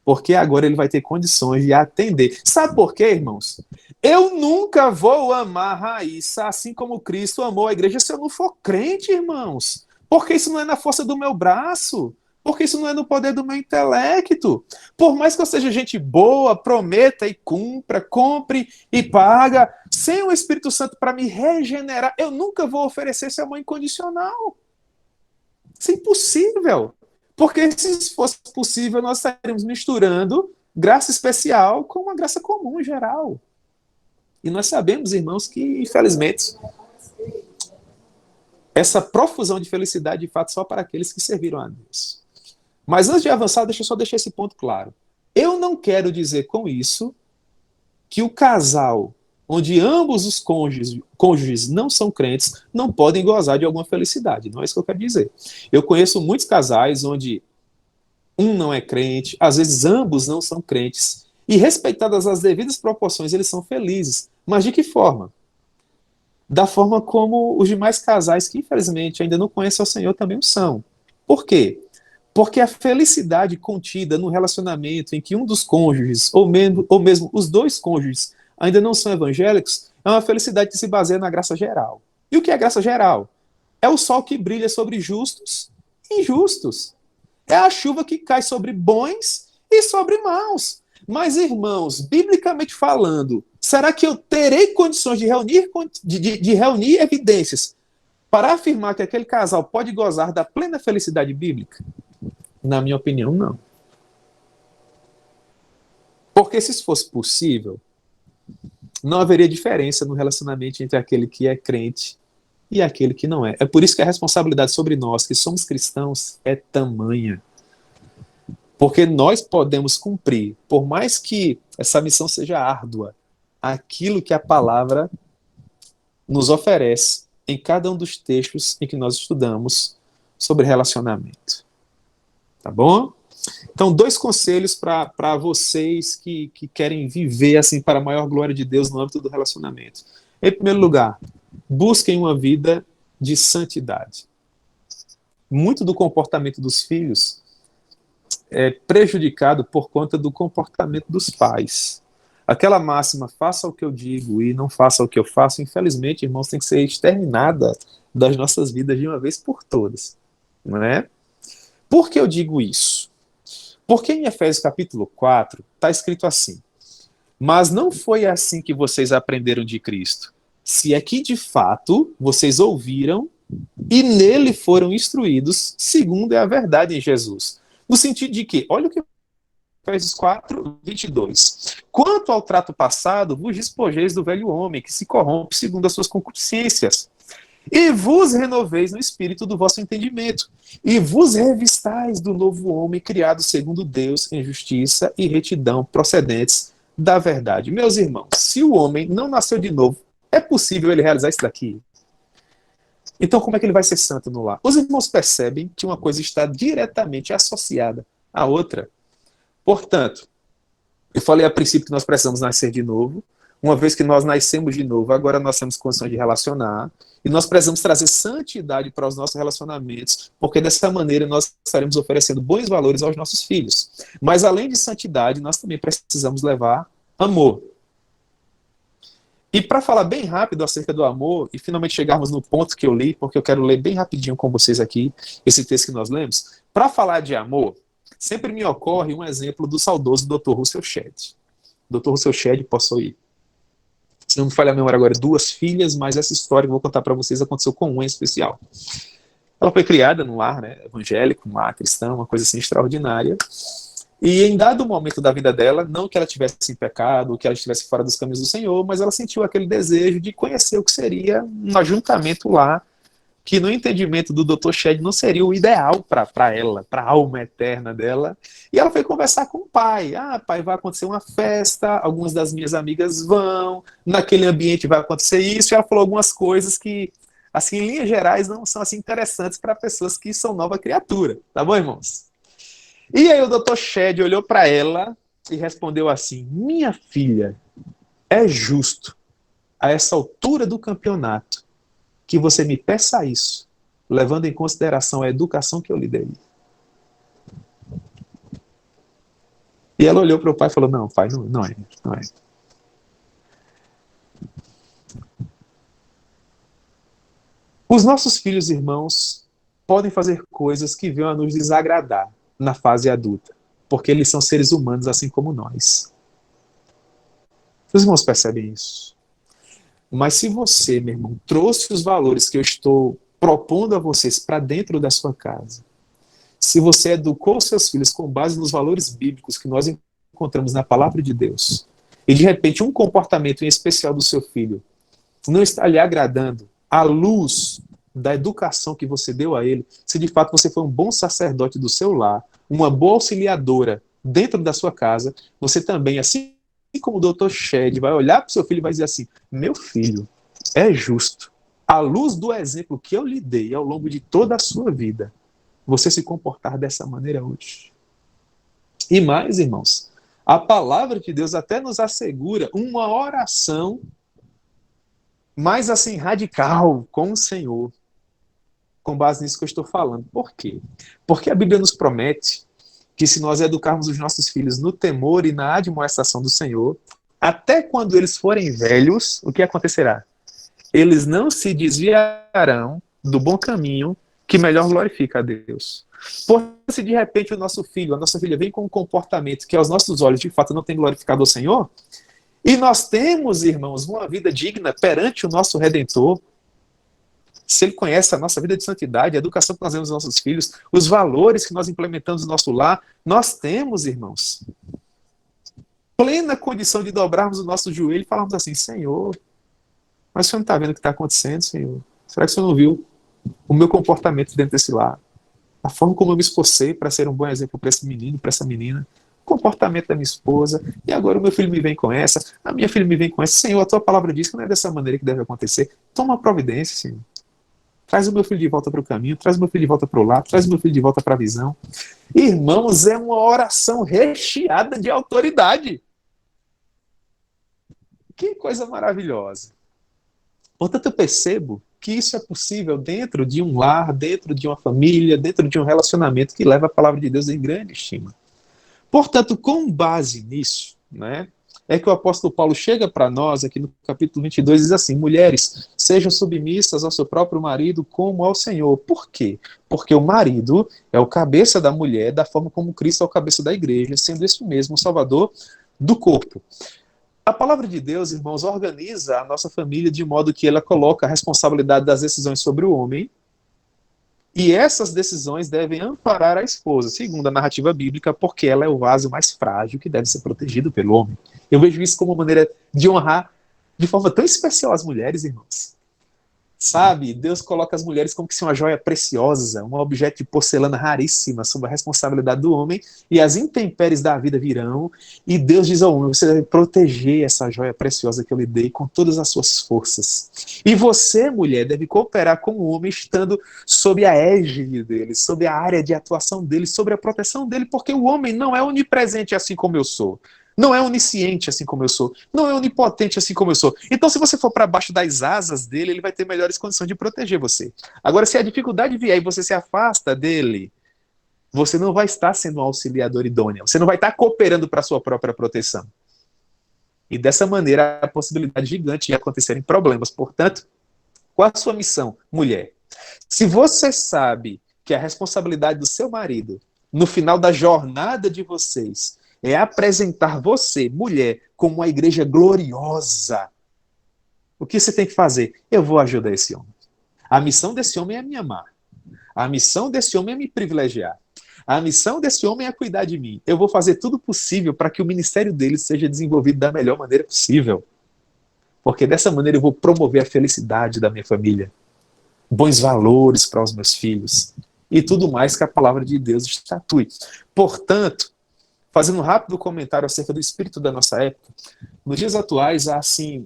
Porque agora ele vai ter condições de atender. Sabe por quê, irmãos? Eu nunca vou amar Raíssa assim como Cristo amou a igreja se eu não for crente, irmãos. Porque isso não é na força do meu braço. Porque isso não é no poder do meu intelecto. Por mais que eu seja gente boa, prometa e cumpra, compre e paga, sem o Espírito Santo para me regenerar, eu nunca vou oferecer esse amor incondicional. Isso é impossível. Porque se fosse possível, nós estaríamos misturando graça especial com uma graça comum, geral. E nós sabemos, irmãos, que, infelizmente, essa profusão de felicidade, de fato, só para aqueles que serviram a Deus. Mas antes de avançar, deixa eu só deixar esse ponto claro. Eu não quero dizer com isso que o casal onde ambos os cônjuges não são crentes, não podem gozar de alguma felicidade. Não é isso que eu quero dizer. Eu conheço muitos casais onde um não é crente, às vezes ambos não são crentes, e respeitadas as devidas proporções, eles são felizes. Mas de que forma? Da forma como os demais casais que, infelizmente, ainda não conhecem o Senhor também o são. Por quê? Porque a felicidade contida no relacionamento em que um dos cônjuges, ou mesmo os dois cônjuges, ainda não são evangélicos, é uma felicidade que se baseia na graça geral. E o que é graça geral? É o sol que brilha sobre justos e injustos. É a chuva que cai sobre bons e sobre maus. Mas, irmãos, biblicamente falando, será que eu terei condições de reunir evidências para afirmar que aquele casal pode gozar da plena felicidade bíblica? Na minha opinião, não. Porque se isso fosse possível, não haveria diferença no relacionamento entre aquele que é crente e aquele que não é. É por isso que a responsabilidade sobre nós, que somos cristãos, é tamanha. Porque nós podemos cumprir, por mais que essa missão seja árdua, aquilo que a palavra nos oferece em cada um dos textos em que nós estudamos sobre relacionamento. Tá bom? Então, 2 conselhos para vocês que querem viver assim para a maior glória de Deus no âmbito do relacionamento. Em primeiro lugar, busquem uma vida de santidade. Muito do comportamento dos filhos é prejudicado por conta do comportamento dos pais. Aquela máxima, faça o que eu digo e não faça o que eu faço, infelizmente, irmãos, tem que ser exterminada das nossas vidas de uma vez por todas. Não é? Por que eu digo isso? Porque em Efésios capítulo 4 está escrito assim: mas não foi assim que vocês aprenderam de Cristo, se é que de fato vocês ouviram e nele foram instruídos, segundo é a verdade em Jesus. No sentido de que, olha o que Efésios 4, 22. Quanto ao trato passado, vos despojeis do velho homem, que se corrompe segundo as suas concupiscências, e vos renoveis no espírito do vosso entendimento, e vos revistais do novo homem, criado segundo Deus, em justiça e retidão, procedentes da verdade. Meus irmãos, se o homem não nasceu de novo, é possível ele realizar isso daqui? Então, como é que ele vai ser santo no lar? Os irmãos percebem que uma coisa está diretamente associada à outra. Portanto, eu falei a princípio que nós precisamos nascer de novo. Uma vez que nós nascemos de novo, agora nós temos condições de relacionar. E nós precisamos trazer santidade para os nossos relacionamentos, porque dessa maneira nós estaremos oferecendo bons valores aos nossos filhos. Mas além de santidade, nós também precisamos levar amor. E para falar bem rápido acerca do amor, e finalmente chegarmos no ponto que eu li, porque eu quero ler bem rapidinho com vocês aqui, esse texto que nós lemos, para falar de amor, sempre me ocorre um exemplo do saudoso Dr. Russell Shedd. Dr. Russell Shedd possui, se não me falha a memória agora, 2 filhas, mas essa história que eu vou contar para vocês aconteceu com uma em especial. Ela foi criada num lar, né, evangélico, num lar cristão, uma coisa assim extraordinária. E em dado momento da vida dela, não que ela estivesse em pecado, que ela estivesse fora dos caminhos do Senhor, mas ela sentiu aquele desejo de conhecer o que seria um ajuntamento lá, que no entendimento do Dr. Shedd não seria o ideal para ela, para a alma eterna dela. E ela foi conversar com o pai. Ah, pai, vai acontecer uma festa, algumas das minhas amigas vão, naquele ambiente vai acontecer isso. E ela falou algumas coisas que, assim, em linhas gerais, não são assim interessantes para pessoas que são nova criatura. Tá bom, irmãos? E aí o Dr. Shedd olhou para ela e respondeu assim: minha filha, é justo, a essa altura do campeonato, que você me peça isso, levando em consideração a educação que eu lhe dei. E ela olhou para o pai e falou: não, pai, não é. Os nossos filhos, irmãos, podem fazer coisas que venham a nos desagradar na fase adulta, porque eles são seres humanos assim como nós. Os irmãos percebem isso? Mas se você, meu irmão, trouxe os valores que eu estou propondo a vocês para dentro da sua casa, se você educou seus filhos com base nos valores bíblicos que nós encontramos na palavra de Deus, e de repente um comportamento em especial do seu filho não está lhe agradando à luz da educação que você deu a ele, se de fato você foi um bom sacerdote do seu lar, uma boa auxiliadora dentro da sua casa, você também, assim como o Dr. Shed vai olhar para o seu filho e vai dizer assim: meu filho, é justo, à luz do exemplo que eu lhe dei ao longo de toda a sua vida, você se comportar dessa maneira hoje. E mais, irmãos, a palavra de Deus até nos assegura uma oração mais assim radical com o Senhor, com base nisso que eu estou falando. Por quê? Porque a Bíblia nos promete que se nós educarmos os nossos filhos no temor e na admoestação do Senhor, até quando eles forem velhos, o que acontecerá? Eles não se desviarão do bom caminho que melhor glorifica a Deus. Porque se de repente o nosso filho, a nossa filha vem com um comportamento que aos nossos olhos de fato não tem glorificado ao Senhor, e nós temos, irmãos, uma vida digna perante o nosso Redentor, se ele conhece a nossa vida de santidade, a educação que nós damos aos nossos filhos, os valores que nós implementamos no nosso lar, nós temos, irmãos, plena condição de dobrarmos o nosso joelho e falarmos assim: Senhor, mas o Senhor não está vendo o que está acontecendo, Senhor? Será que o Senhor não viu o meu comportamento dentro desse lar? A forma como eu me esforcei para ser um bom exemplo para esse menino, para essa menina, o comportamento da minha esposa, e agora o meu filho me vem com essa, a minha filha me vem com essa. Senhor, a tua palavra diz que não é dessa maneira que deve acontecer. Toma providência, Senhor. Traz o meu filho de volta para o caminho, traz o meu filho de volta para o lado, traz o meu filho de volta para a visão. Irmãos, é uma oração recheada de autoridade. Que coisa maravilhosa. Portanto, eu percebo que isso é possível dentro de um lar, dentro de uma família, dentro de um relacionamento que leva a palavra de Deus em grande estima. Portanto, com base nisso, né, é que o apóstolo Paulo chega para nós aqui no capítulo 22 e diz assim: mulheres, sejam submissas ao seu próprio marido como ao Senhor. Por quê? Porque o marido é o cabeça da mulher, da forma como Cristo é o cabeça da igreja, sendo esse mesmo o salvador do corpo. A palavra de Deus, irmãos, organiza a nossa família de modo que ela coloca a responsabilidade das decisões sobre o homem, e essas decisões devem amparar a esposa, segundo a narrativa bíblica, porque ela é o vaso mais frágil que deve ser protegido pelo homem. Eu vejo isso como uma maneira de honrar de forma tão especial as mulheres, irmãos. Sabe, Deus coloca as mulheres como que se uma joia preciosa, um objeto de porcelana raríssima sob a responsabilidade do homem, e as intempéries da vida virão, e Deus diz ao homem: você deve proteger essa joia preciosa que eu lhe dei com todas as suas forças. E você, mulher, deve cooperar com o homem estando sob a égide dele, sob a área de atuação dele, sobre a proteção dele, porque o homem não é onipresente assim como eu sou. Não é onisciente assim como eu sou. Não é onipotente assim como eu sou. Então, se você for para baixo das asas dele, ele vai ter melhores condições de proteger você. Agora, se a dificuldade vier e você se afasta dele, você não vai estar sendo um auxiliador idôneo. Você não vai estar cooperando para a sua própria proteção. E dessa maneira, há a possibilidade gigante de acontecerem problemas. Portanto, qual a sua missão, mulher? Se você sabe que a responsabilidade do seu marido, no final da jornada de vocês, é apresentar você, mulher, como uma igreja gloriosa, o que você tem que fazer? Eu vou ajudar esse homem. A missão desse homem é me amar. A missão desse homem é me privilegiar. A missão desse homem é cuidar de mim. Eu vou fazer tudo possível para que o ministério dele seja desenvolvido da melhor maneira possível. Porque dessa maneira eu vou promover a felicidade da minha família, bons valores para os meus filhos e tudo mais que a palavra de Deus estatui. Portanto, fazendo um rápido comentário acerca do espírito da nossa época, nos dias atuais há, assim,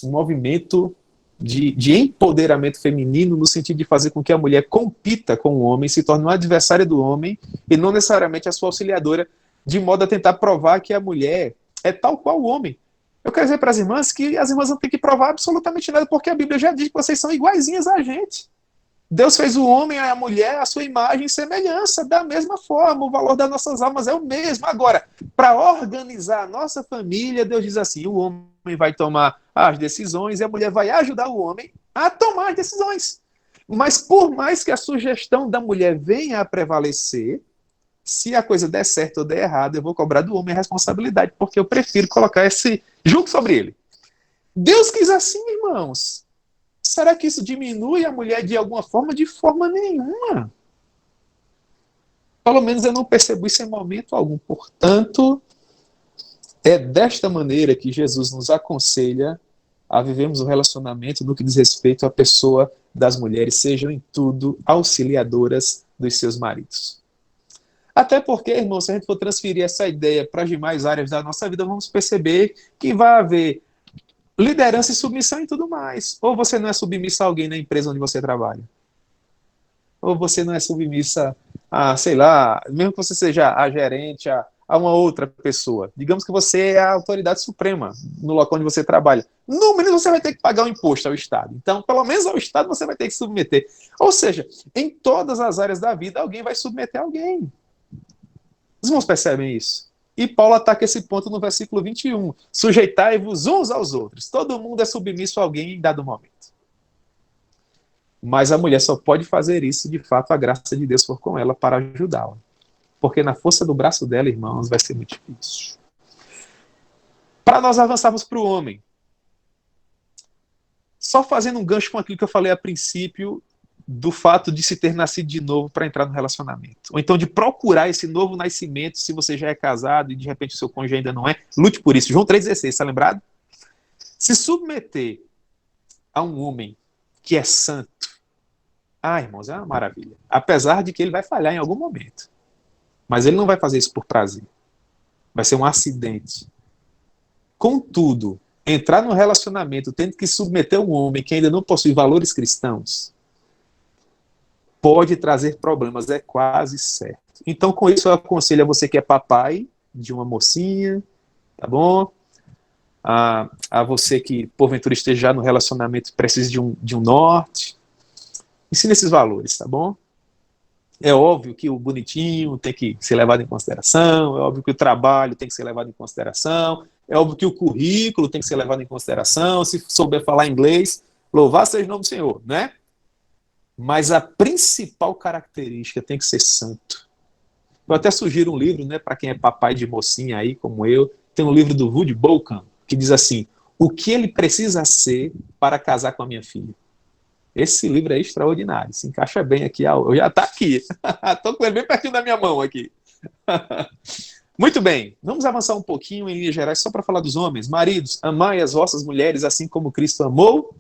um movimento de empoderamento feminino no sentido de fazer com que a mulher compita com o homem, se torne uma adversária do homem e não necessariamente a sua auxiliadora, de modo a tentar provar que a mulher é tal qual o homem. Eu quero dizer para as irmãs que as irmãs não têm que provar absolutamente nada, porque a Bíblia já diz que vocês são iguaizinhas a gente. Deus fez o homem e a mulher à sua imagem e semelhança, da mesma forma, o valor das nossas almas é o mesmo. Agora, para organizar a nossa família, Deus diz assim: o homem vai tomar as decisões e a mulher vai ajudar o homem a tomar as decisões. Mas por mais que a sugestão da mulher venha a prevalecer, se a coisa der certo ou der errado, eu vou cobrar do homem a responsabilidade, porque eu prefiro colocar esse jugo sobre ele. Deus quis assim, irmãos. Será que isso diminui a mulher de alguma forma? De forma nenhuma. Pelo menos eu não percebo isso em momento algum. Portanto, é desta maneira que Jesus nos aconselha a vivermos o relacionamento no que diz respeito à pessoa das mulheres, sejam em tudo auxiliadoras dos seus maridos. Até porque, irmão, se a gente for transferir essa ideia para as demais áreas da nossa vida, vamos perceber que vai haver liderança e submissão e tudo mais. Ou você não é submissa a alguém na empresa onde você trabalha. Ou você não é submissa a, sei lá, mesmo que você seja a gerente, a uma outra pessoa. Digamos que você é a autoridade suprema no local onde você trabalha. No mínimo você vai ter que pagar um imposto ao Estado. Então, pelo menos ao Estado você vai ter que submeter. Ou seja, em todas as áreas da vida, alguém vai submeter alguém. Os irmãos percebem isso? E Paulo ataca esse ponto no versículo 21. Sujeitai-vos uns aos outros. Todo mundo é submisso a alguém em dado momento. Mas a mulher só pode fazer isso se de fato a graça de Deus for com ela para ajudá-la. Porque na força do braço dela, irmãos, vai ser muito difícil. Para nós avançarmos para o homem, só fazendo um gancho com aquilo que eu falei a princípio, do fato de se ter nascido de novo para entrar no relacionamento. Ou então de procurar esse novo nascimento, se você já é casado e de repente o seu cônjuge ainda não é, lute por isso. João 3,16, está lembrado? Se submeter a um homem que é santo, irmãos, é uma maravilha. Apesar de que ele vai falhar em algum momento. Mas ele não vai fazer isso por prazer. Vai ser um acidente. Contudo, entrar no relacionamento tendo que submeter um homem que ainda não possui valores cristãos pode trazer problemas, é quase certo. Então, com isso, eu aconselho a você que é papai de uma mocinha, tá bom? A você que, porventura, esteja no relacionamento e precisa de um norte. Ensine esses valores, tá bom? É óbvio que o bonitinho tem que ser levado em consideração, é óbvio que o trabalho tem que ser levado em consideração, é óbvio que o currículo tem que ser levado em consideração, se souber falar inglês, louvado seja o nome do Senhor, né? Mas a principal característica tem que ser santo. Eu até sugiro um livro, né, para quem é papai de mocinha aí, como eu, tem um livro do Woody Bolkan, que diz assim, o que ele precisa ser para casar com a minha filha? Esse livro é extraordinário, se encaixa bem aqui, já está aqui, estou com ele bem pertinho da minha mão aqui. Muito bem, vamos avançar um pouquinho em linhas gerais, só para falar dos homens. Maridos, amai as vossas mulheres assim como Cristo amou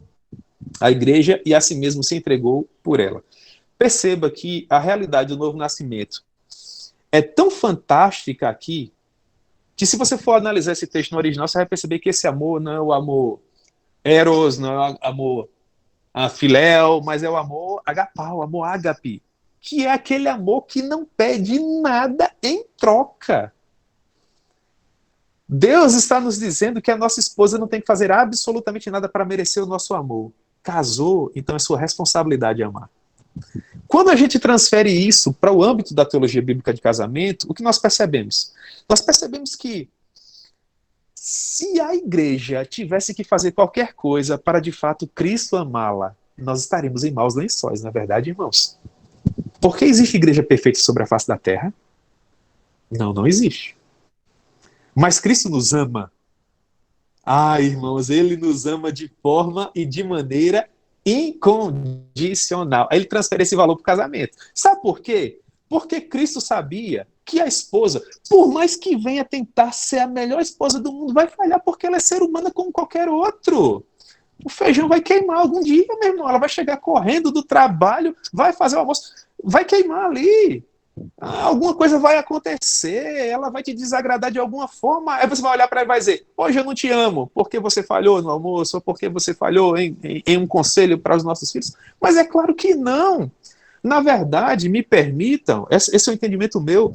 a igreja e a si mesmo se entregou por ela. Perceba que a realidade do novo nascimento é tão fantástica aqui, que se você for analisar esse texto no original, você vai perceber que esse amor não é o amor eros, não é o amor filéu, mas é o amor agapau, o amor ágape, que é aquele amor que não pede nada em troca. Deus está nos dizendo que a nossa esposa não tem que fazer absolutamente nada para merecer o nosso amor. Casou, então é sua responsabilidade amar. Quando a gente transfere isso para o âmbito da teologia bíblica de casamento, o que nós percebemos? Nós percebemos que se a igreja tivesse que fazer qualquer coisa para de fato Cristo amá-la, nós estaríamos em maus lençóis, na verdade, irmãos. Porque existe igreja perfeita sobre a face da terra? Não, não existe. Mas Cristo nos ama. Irmãos, ele nos ama de forma e de maneira incondicional. Aí ele transfere esse valor para o casamento. Sabe por quê? Porque Cristo sabia que a esposa, por mais que venha tentar ser a melhor esposa do mundo, vai falhar porque ela é ser humana como qualquer outro. O feijão vai queimar algum dia, meu irmão. Ela vai chegar correndo do trabalho, vai fazer o almoço, vai queimar ali. Alguma coisa vai acontecer, ela vai te desagradar de alguma forma, aí você vai olhar para ela e vai dizer, hoje eu não te amo, porque você falhou no almoço, ou porque você falhou em um conselho para os nossos filhos. Mas é claro que não. Na verdade, me permitam, esse é o entendimento meu,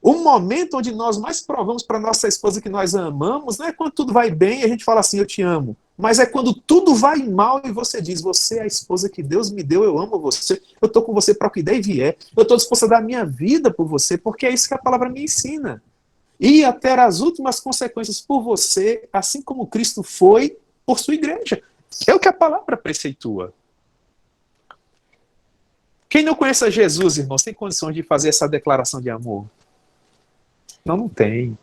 o momento onde nós mais provamos para nossa esposa que nós a amamos, não é quando tudo vai bem e a gente fala assim, eu te amo. Mas é quando tudo vai mal e você diz, você é a esposa que Deus me deu, eu amo você, eu estou com você para o que der e vier, eu estou disposta a dar a minha vida por você, porque é isso que a palavra me ensina. E a ter as últimas consequências por você, assim como Cristo foi por sua igreja. É o que a palavra preceitua. Quem não conhece a Jesus, irmãos, tem condições de fazer essa declaração de amor? Não tem.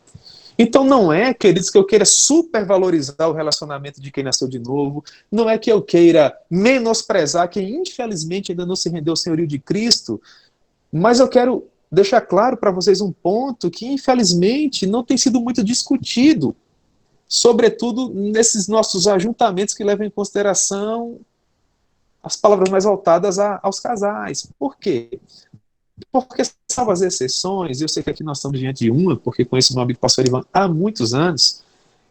Então não é, queridos, que eu queira supervalorizar o relacionamento de quem nasceu de novo, não é que eu queira menosprezar quem infelizmente ainda não se rendeu ao senhorio de Cristo, mas eu quero deixar claro para vocês um ponto que infelizmente não tem sido muito discutido, sobretudo nesses nossos ajuntamentos que levam em consideração as palavras mais voltadas aos casais. Por quê? Porque salvo as exceções, eu sei que aqui nós estamos diante de uma, porque conheço o meu amigo pastor Ivan há muitos anos,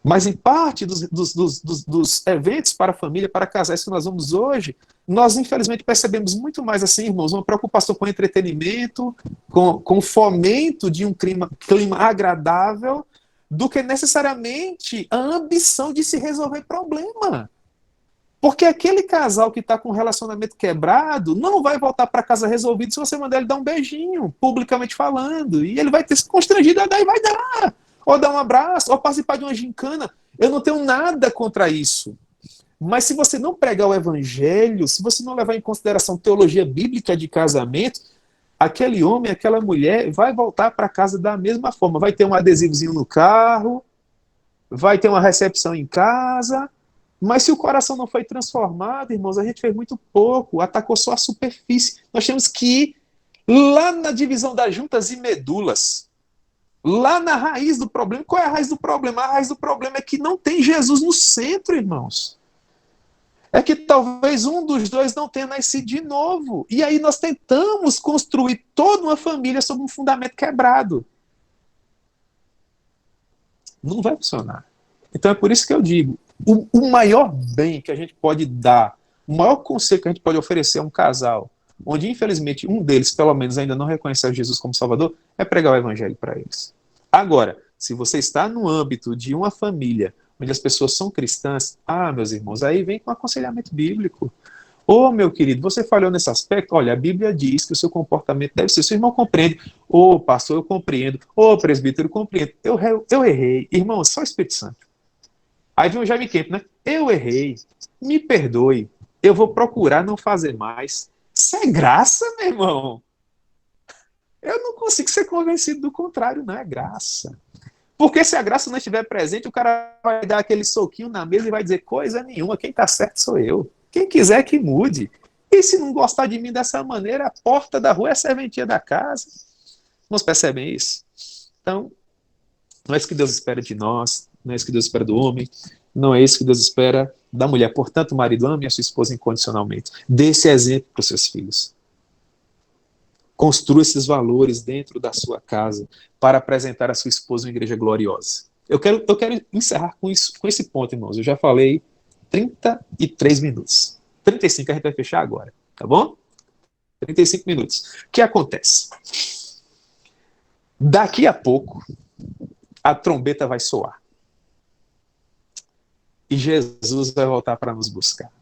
mas em parte dos eventos para a família, para casais que nós vamos hoje, nós infelizmente percebemos muito mais assim, irmãos, uma preocupação com entretenimento, com fomento de um clima agradável, do que necessariamente a ambição de se resolver problema. Porque aquele casal que está com um relacionamento quebrado não vai voltar para casa resolvido se você mandar ele dar um beijinho, publicamente falando. E ele vai ter se constrangido a dar e vai dar. Ou dar um abraço, ou participar de uma gincana. Eu não tenho nada contra isso. Mas se você não pregar o evangelho, se você não levar em consideração teologia bíblica de casamento, aquele homem, aquela mulher vai voltar para casa da mesma forma. Vai ter um adesivozinho no carro, vai ter uma recepção em casa, mas se o coração não foi transformado, irmãos, a gente fez muito pouco, atacou só a superfície. Nós temos que ir lá na divisão das juntas e medulas, lá na raiz do problema. Qual é a raiz do problema? A raiz do problema é que não tem Jesus no centro, irmãos. É que talvez um dos dois não tenha nascido de novo. E aí nós tentamos construir toda uma família sobre um fundamento quebrado. Não vai funcionar. Então é por isso que eu digo, o maior bem que a gente pode dar, o maior conselho que a gente pode oferecer a um casal, onde infelizmente um deles, pelo menos, ainda não reconheceu Jesus como Salvador, é pregar o evangelho para eles. Agora, se você está no âmbito de uma família onde as pessoas são cristãs, meus irmãos, aí vem com aconselhamento bíblico. Meu querido, você falhou nesse aspecto? Olha, a Bíblia diz que o seu comportamento deve ser. Seu irmão compreende. Pastor, eu compreendo. Presbítero, eu compreendo. Eu errei. Irmão, só o Espírito Santo. Aí vem o Jaime Kemp, né? Eu errei. Me perdoe. Eu vou procurar não fazer mais. Isso é graça, meu irmão. Eu não consigo ser convencido do contrário, não é graça. Porque se a graça não estiver presente, o cara vai dar aquele soquinho na mesa e vai dizer coisa nenhuma, quem está certo sou eu. Quem quiser que mude. E se não gostar de mim dessa maneira, a porta da rua é a serventia da casa. Vocês percebem isso? Então, não é isso que Deus espera de nós, não é isso que Deus espera do homem, não é isso que Deus espera da mulher. Portanto, o marido ame a sua esposa incondicionalmente. Dê esse exemplo para os seus filhos. Construa esses valores dentro da sua casa para apresentar a sua esposa uma igreja gloriosa. Eu quero encerrar com esse ponto, irmãos. Eu já falei 33 minutos. 35 a gente vai fechar agora, tá bom? 35 minutos. O que acontece? Daqui a pouco, a trombeta vai soar. E Jesus vai voltar para nos buscar.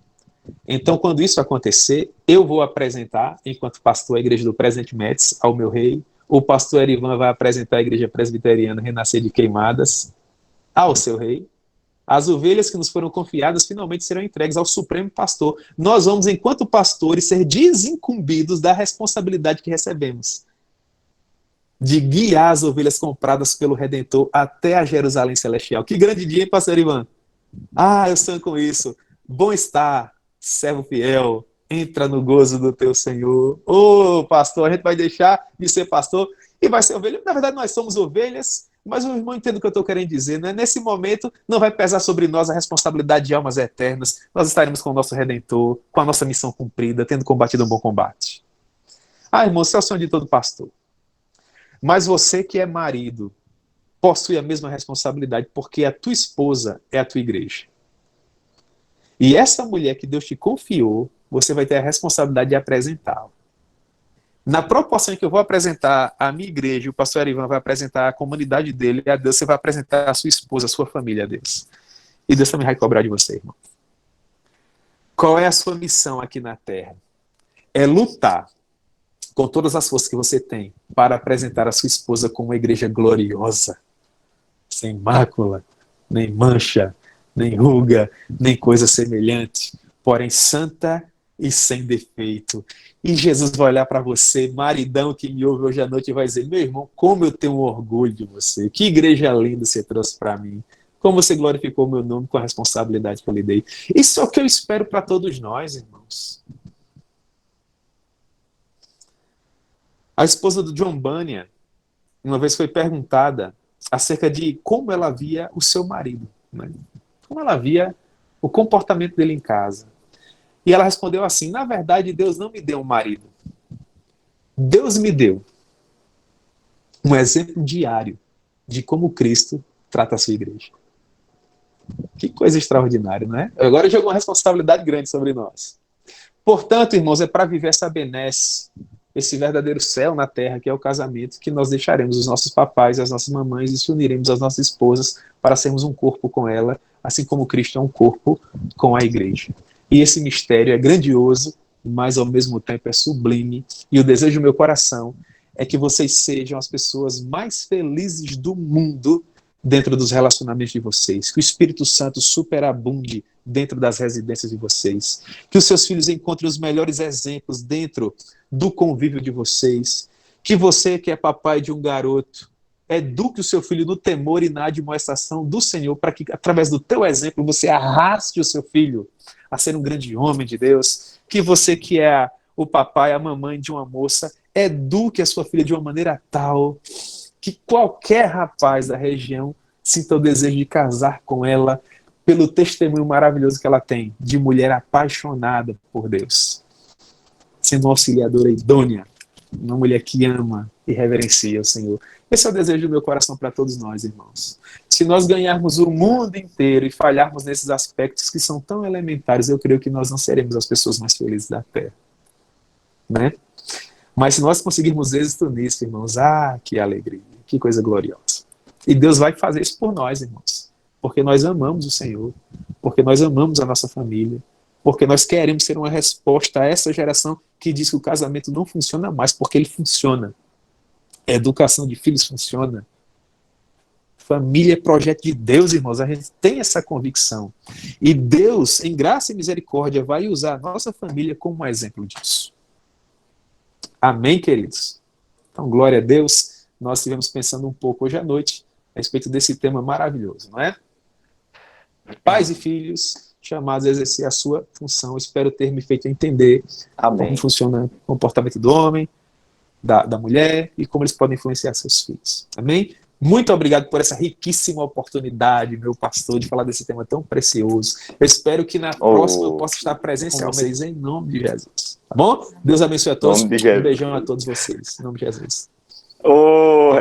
Então, quando isso acontecer, eu vou apresentar, enquanto pastor, a igreja do Presidente Médici ao meu rei. O pastor Erivan vai apresentar a igreja presbiteriana Renascer de Queimadas ao seu rei. As ovelhas que nos foram confiadas finalmente serão entregues ao Supremo Pastor. Nós vamos, enquanto pastores, ser desincumbidos da responsabilidade que recebemos de guiar as ovelhas compradas pelo Redentor até a Jerusalém Celestial. Que grande dia, hein, pastor Erivan? Eu sonho com isso. Bom estar, servo fiel, entra no gozo do teu Senhor. Pastor, a gente vai deixar de ser pastor e vai ser ovelha. Na verdade, nós somos ovelhas, mas o irmão entende o que eu estou querendo dizer, né? Nesse momento, não vai pesar sobre nós a responsabilidade de almas eternas. Nós estaremos com o nosso Redentor, com a nossa missão cumprida, tendo combatido um bom combate. Irmão, esse é o sonho de todo pastor. Mas você que é marido, possui a mesma responsabilidade, porque a tua esposa é a tua igreja. E essa mulher que Deus te confiou, você vai ter a responsabilidade de apresentá-la. Na proporção em que eu vou apresentar a minha igreja, o pastor Erivan vai apresentar a comunidade dele, e a Deus você vai apresentar a sua esposa, a sua família a Deus. E Deus também vai cobrar de você, irmão. Qual é a sua missão aqui na terra? É lutar com todas as forças que você tem para apresentar a sua esposa como uma igreja gloriosa, sem mácula, nem mancha, nem ruga, nem coisa semelhante, porém santa e sem defeito. E Jesus vai olhar para você, maridão que me ouve hoje à noite, e vai dizer: meu irmão, como eu tenho orgulho de você, que igreja linda você trouxe para mim, como você glorificou o meu nome com a responsabilidade que eu lhe dei. Isso é o que eu espero para todos nós, irmãos. A esposa do John Bunyan, uma vez foi perguntada acerca de como ela via o seu marido, né? Como ela via o comportamento dele em casa. E ela respondeu assim: na verdade, Deus não me deu um marido. Deus me deu. um exemplo diário de como Cristo trata a sua igreja. Que coisa extraordinária, não é? Agora jogou uma responsabilidade grande sobre nós. Portanto, irmãos, é para viver essa benesse, esse verdadeiro céu na terra, que é o casamento, que nós deixaremos os nossos papais, as nossas mamães e se uniremos às nossas esposas para sermos um corpo com ela, assim como Cristo é um corpo com a igreja. E esse mistério é grandioso, mas ao mesmo tempo é sublime, e o desejo do meu coração é que vocês sejam as pessoas mais felizes do mundo dentro dos relacionamentos de vocês, que o Espírito Santo superabunde dentro das residências de vocês, que os seus filhos encontrem os melhores exemplos dentro do convívio de vocês, que você que é papai de um garoto, eduque o seu filho no temor e na admoestação do Senhor, para que através do teu exemplo você arraste o seu filho a ser um grande homem de Deus, que você que é o papai, a mamãe de uma moça, eduque a sua filha de uma maneira tal que qualquer rapaz da região sinta o desejo de casar com ela pelo testemunho maravilhoso que ela tem de mulher apaixonada por Deus, sendo uma auxiliadora idônea, uma mulher que ama e reverencia o Senhor. Esse é o desejo do meu coração para todos nós, irmãos. Se nós ganharmos o mundo inteiro e falharmos nesses aspectos que são tão elementares, eu creio que nós não seremos as pessoas mais felizes da Terra, né? Mas se nós conseguirmos êxito nisso, irmãos, que alegria, que coisa gloriosa. E Deus vai fazer isso por nós, irmãos, porque nós amamos o Senhor, porque nós amamos a nossa família, porque nós queremos ser uma resposta a essa geração que diz que o casamento não funciona mais, porque ele funciona. A educação de filhos funciona. Família é projeto de Deus, irmãos, a gente tem essa convicção. E Deus, em graça e misericórdia, vai usar a nossa família como um exemplo disso. Amém, queridos? Então, glória a Deus. Nós estivemos pensando um pouco hoje à noite a respeito desse tema maravilhoso, não é? Pais e filhos chamados a exercer a sua função. Espero ter me feito entender como funciona o comportamento do homem, da mulher e como eles podem influenciar seus filhos. Amém? Muito obrigado por essa riquíssima oportunidade, meu pastor, de falar desse tema tão precioso. Eu espero que na próxima eu possa estar presencial com vocês em nome de Jesus. Tá bom? Deus abençoe a todos. Um beijão a todos vocês. Em nome de Jesus.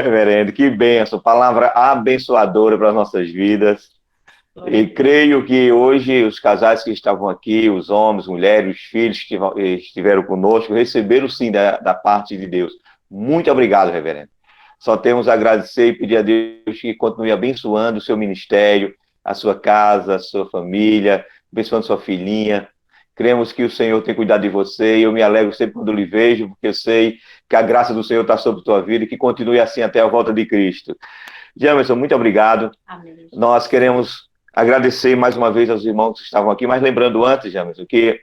Reverendo, que bênção. Palavra abençoadora para as nossas vidas. E creio que hoje os casais que estavam aqui, os homens, mulheres, os filhos que estiveram conosco, receberam sim da parte de Deus. Muito obrigado, reverendo. Só temos a agradecer e pedir a Deus que continue abençoando o seu ministério, a sua casa, a sua família, abençoando sua filhinha. Cremos que o Senhor tem cuidado de você e eu me alegro sempre quando lhe vejo, porque eu sei que a graça do Senhor está sobre a tua vida e que continue assim até a volta de Cristo. Jamerson, muito obrigado. Amém. Nós queremos agradecer mais uma vez aos irmãos que estavam aqui, mas lembrando antes, Jamerson, que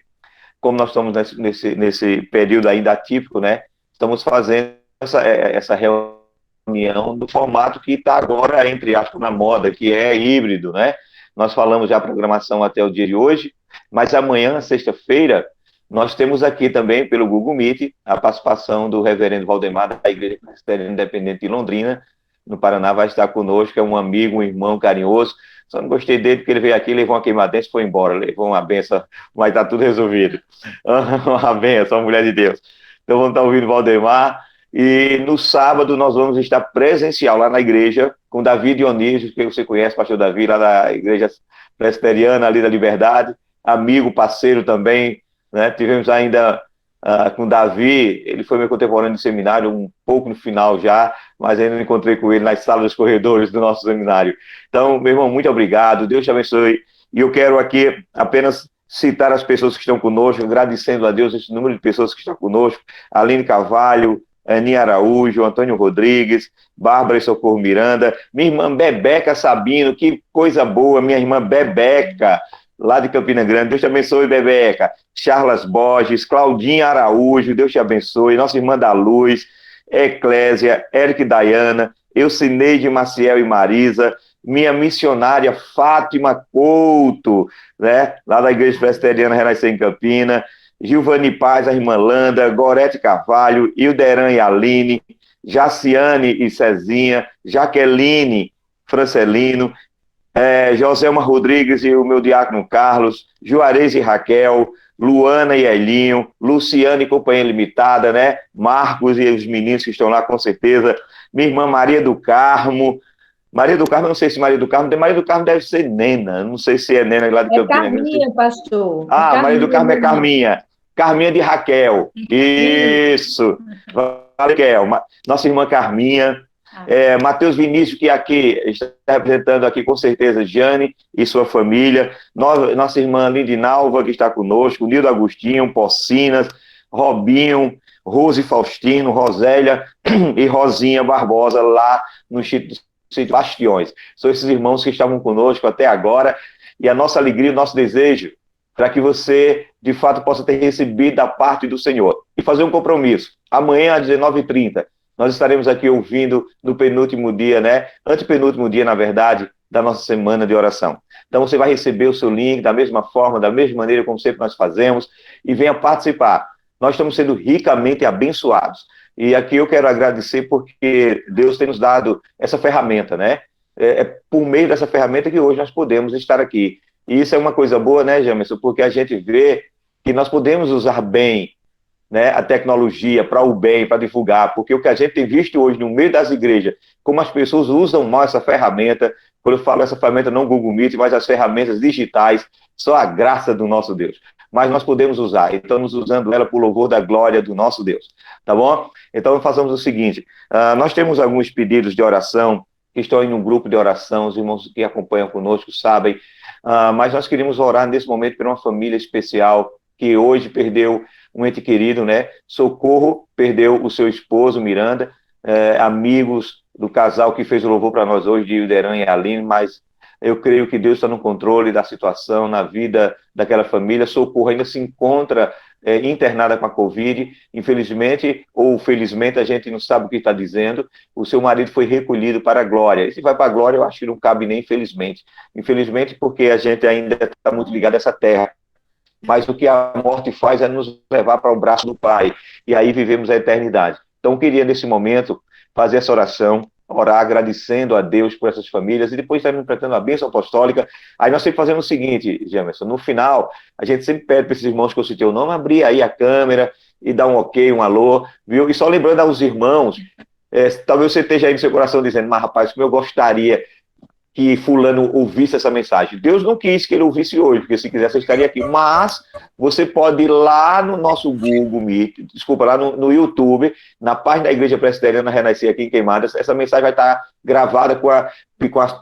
como nós estamos nesse período ainda atípico, né, estamos fazendo essa reunião do formato que está agora, entre aspas, na moda, que é híbrido, né? Nós falamos já a programação até o dia de hoje, mas amanhã, sexta-feira, nós temos aqui também, pelo Google Meet, a participação do reverendo Valdemar, da Igreja Presbiteriana Independente de Londrina, no Paraná, vai estar conosco, é um amigo, um irmão carinhoso. Só não gostei dele porque ele veio aqui, levou uma queimadense e foi embora, levou uma benção, mas está tudo resolvido. Uma benção, uma mulher de Deus. Então vamos estar ouvindo o Valdemar, e no sábado nós vamos estar presencial lá na igreja, com Davi Dionísio, que você conhece, pastor Davi, lá da Igreja Presbiteriana, ali da Liberdade, amigo, parceiro também, né? Tivemos ainda com Davi, ele foi meu contemporâneo de seminário, um pouco no final já, mas ainda me encontrei com ele nas salas dos corredores do nosso seminário. Então, meu irmão, muito obrigado, Deus te abençoe, e eu quero aqui apenas citar as pessoas que estão conosco, agradecendo a Deus esse número de pessoas que estão conosco: Aline Carvalho, Aninha Araújo, Antônio Rodrigues, Bárbara e Socorro Miranda, minha irmã Bebeca Sabino, que coisa boa, minha irmã Bebeca, lá de Campina Grande, Deus te abençoe, Bebeca. Charlas Borges, Claudinha Araújo, Deus te abençoe, nossa irmã da Luz, Eclésia, Eric e Dayana, Eucineide, Maciel e Marisa, minha missionária Fátima Couto, né, lá da Igreja Presbiteriana Renascer em Campina, Gilvani Paz, a irmã Landa, Gorete Carvalho, Hilderan e Aline, Jaciane e Cezinha, Jaqueline Francelino, Joselma Rodrigues e o meu diácono Carlos, Juarez e Raquel, Luana e Elinho, Luciana e Companhia Limitada, né? Marcos e os meninos que estão lá, com certeza. Minha irmã Maria do Carmo. Maria do Carmo, eu não sei se Maria do Carmo, Maria do Carmo deve ser Nena, não sei se é Nena lá de É Campina Grande. Carminha, pastor. Ah, Maria do Carmo é Carminha. Carminha. Carminha de Raquel. Isso. Raquel. Nossa irmã Carminha. Matheus Vinícius, que aqui está representando aqui com certeza Jane e sua família. Nossa irmã Lindinalva, que está conosco. Nildo Agostinho, Pocinas, Robinho, Rose Faustino, Rosélia e Rosinha Barbosa, lá no Instituto Bastiões. São esses irmãos que estavam conosco até agora. E a nossa alegria, o nosso desejo, para que você, de fato, possa ter recebido da parte do Senhor. E fazer um compromisso. Amanhã, às 19h30, nós estaremos aqui ouvindo no penúltimo dia, né? Antepenúltimo dia, na verdade, da nossa semana de oração. Então, você vai receber o seu link da mesma forma, da mesma maneira como sempre nós fazemos, e venha participar. Nós estamos sendo ricamente abençoados. E aqui eu quero agradecer porque Deus tem nos dado essa ferramenta, né? É por meio dessa ferramenta que hoje nós podemos estar aqui. E isso é uma coisa boa, né, Jamerson? Porque a gente vê que nós podemos usar bem, né, a tecnologia para o bem, para divulgar, porque o que a gente tem visto hoje no meio das igrejas, como as pessoas usam mal essa ferramenta, quando eu falo essa ferramenta não Google Meet, mas as ferramentas digitais, só a graça do nosso Deus. Mas nós podemos usar, e estamos usando ela por louvor da glória do nosso Deus, tá bom? Então façamos o seguinte, nós temos alguns pedidos de oração, que estão aí no grupo de oração, os irmãos que acompanham conosco sabem, mas nós queríamos orar nesse momento por uma família especial, que hoje perdeu um ente querido, né? Socorro perdeu o seu esposo, Miranda, amigos do casal que fez o louvor para nós hoje, de Ilderan e Aline, mas eu creio que Deus está no controle da situação, na vida daquela família. Socorro ainda se encontra internada com a Covid, infelizmente ou felizmente, a gente não sabe o que está dizendo. O seu marido foi recolhido para a glória, e se vai para a glória eu acho que não cabe nem infelizmente porque a gente ainda está muito ligado a essa terra. Mas o que a morte faz é nos levar para o braço do Pai, e aí vivemos a eternidade. Então eu queria nesse momento fazer essa oração, orar agradecendo a Deus por essas famílias, e depois estarmos prestando a bênção apostólica. Aí nós sempre fazemos o seguinte, Jamerson, no final, a gente sempre pede para esses irmãos que eu citei o nome, abrir aí a câmera e dar um ok, um alô, viu? E só lembrando aos irmãos, talvez você esteja aí no seu coração dizendo, mas rapaz, como eu gostaria que fulano ouvisse essa mensagem. Deus não quis que ele ouvisse hoje, porque se quisesse eu estaria aqui, mas você pode ir lá no nosso Google Meet, lá no YouTube, na página da Igreja Presbiteriana Renascer aqui em Queimadas, essa mensagem vai estar gravada com a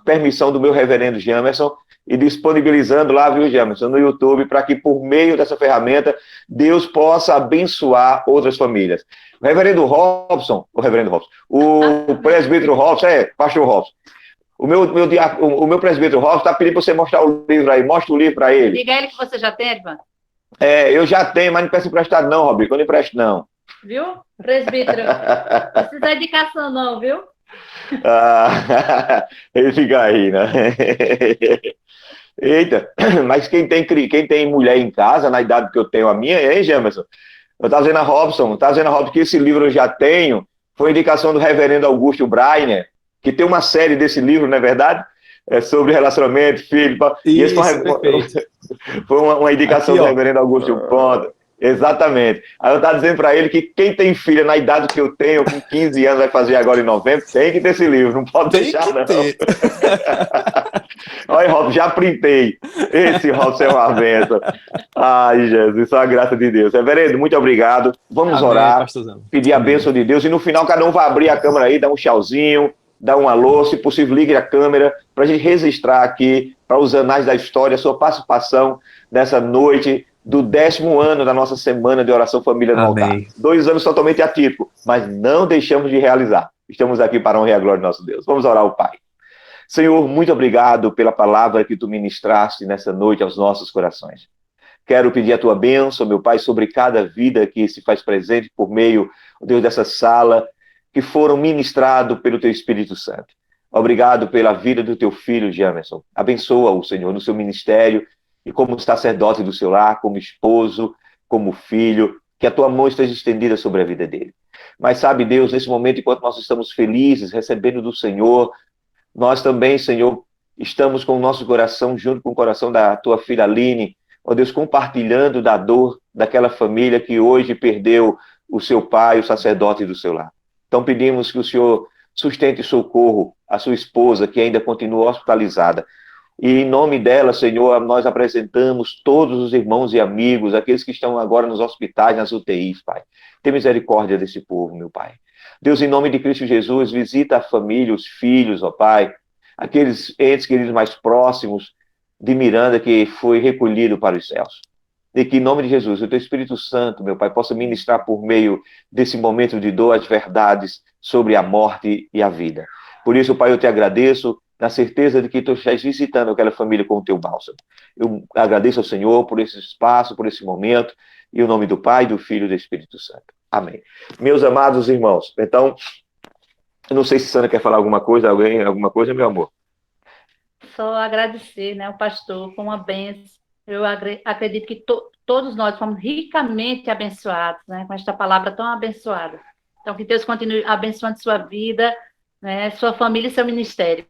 permissão do meu reverendo Jamerson, e disponibilizando lá, viu, Jamerson, no YouTube, para que por meio dessa ferramenta, Deus possa abençoar outras famílias. O reverendo Robson, o presbítero Robson, pastor Robson, o meu presbítero Robson está pedindo para você mostrar o livro aí. Mostra o livro para ele. Diga a ele que você já tem, Edvan. Eu já tenho, mas não peço emprestado não, Robico. Eu não empresto não. Viu? Presbítero. Não precisa de indicação não, viu? Ele fica aí, né? Eita, mas quem tem mulher em casa, na idade que eu tenho a minha, hein, Jamerson? Eu estava dizendo a Robson que esse livro eu já tenho, foi indicação do reverendo Augusto Breiner, que tem uma série desse livro, não é verdade? Sobre relacionamento, filho. E esse foi uma indicação aqui, do reverendo Augusto Ponta. Exatamente. Aí eu estava dizendo para ele que quem tem filha na idade que eu tenho, com 15 anos, vai fazer agora em novembro, tem que ter esse livro, não pode deixar, não. Olha, Robson, já printei. Esse Robson é uma benção. Ai, Jesus, só a graça de Deus. Reverendo, muito obrigado. Vamos orar, pedir a bênção de Deus, e no final cada um vai abrir a câmera aí, dar um tchauzinho, dar um alô, se possível ligue a câmera, para a gente registrar aqui, para os anais da história, a sua participação nessa noite do 10º ano da nossa semana de oração família no altar. 2 anos totalmente atípico, mas não deixamos de realizar. Estamos aqui para a honra e a glória do nosso Deus. Vamos orar ao Pai. Senhor, muito obrigado pela palavra que tu ministraste nessa noite aos nossos corações. Quero pedir a tua bênção, meu Pai, sobre cada vida que se faz presente por meio, Deus, dessa sala, que foram ministrados pelo teu Espírito Santo. Obrigado pela vida do teu filho, Jamerson. Abençoa-o, Senhor, no seu ministério e como sacerdote do seu lar, como esposo, como filho, que a tua mão esteja estendida sobre a vida dele. Mas sabe, Deus, nesse momento, enquanto nós estamos felizes, recebendo do Senhor, nós também, Senhor, estamos com o nosso coração junto com o coração da tua filha Aline, ó Deus, compartilhando da dor daquela família que hoje perdeu o seu pai, o sacerdote do seu lar. Então pedimos que o Senhor sustente e socorro a sua esposa, que ainda continua hospitalizada. E em nome dela, Senhor, nós apresentamos todos os irmãos e amigos, aqueles que estão agora nos hospitais, nas UTIs, Pai. Tem misericórdia desse povo, meu Pai. Deus, em nome de Cristo Jesus, visita a família, os filhos, ó Pai, aqueles entes queridos mais próximos de Miranda que foi recolhido para os céus. E que, em nome de Jesus, o Teu Espírito Santo, meu Pai, possa ministrar por meio desse momento de dor as verdades sobre a morte e a vida. Por isso, Pai, eu te agradeço, na certeza de que Tu estás visitando aquela família com o Teu bálsamo. Eu agradeço ao Senhor por esse espaço, por esse momento, e em nome do Pai, do Filho e do Espírito Santo. Amém. Meus amados irmãos, então, eu não sei se Sandra quer falar alguma coisa, alguma coisa, meu amor. Só agradecer, né, o pastor, foi uma bênção. Eu acredito que todos nós fomos ricamente abençoados, né, com esta palavra tão abençoada. Então, que Deus continue abençoando sua vida, né, sua família e seu ministério.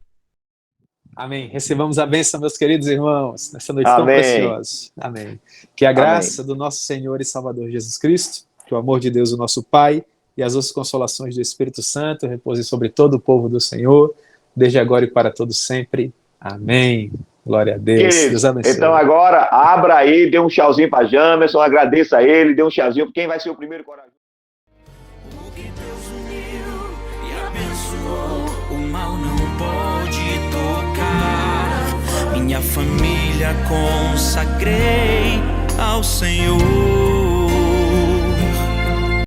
Amém. Recebamos a bênção, meus queridos irmãos, nessa noite tão Amém. preciosa. Amém. Que a graça do nosso Senhor e Salvador Jesus Cristo, que o amor de Deus, o nosso Pai, e as outras consolações do Espírito Santo repousem sobre todo o povo do Senhor, desde agora e para todos sempre. Amém. Glória a Deus. Querido, Deus abençoe. então agora, abra aí, dê um tchauzinho para Jamerson, agradeça a ele, dê um tchauzinho. Quem vai ser o primeiro corajoso? O que Deus uniu e abençoou, o mal não pode tocar. Minha família consagrei ao Senhor.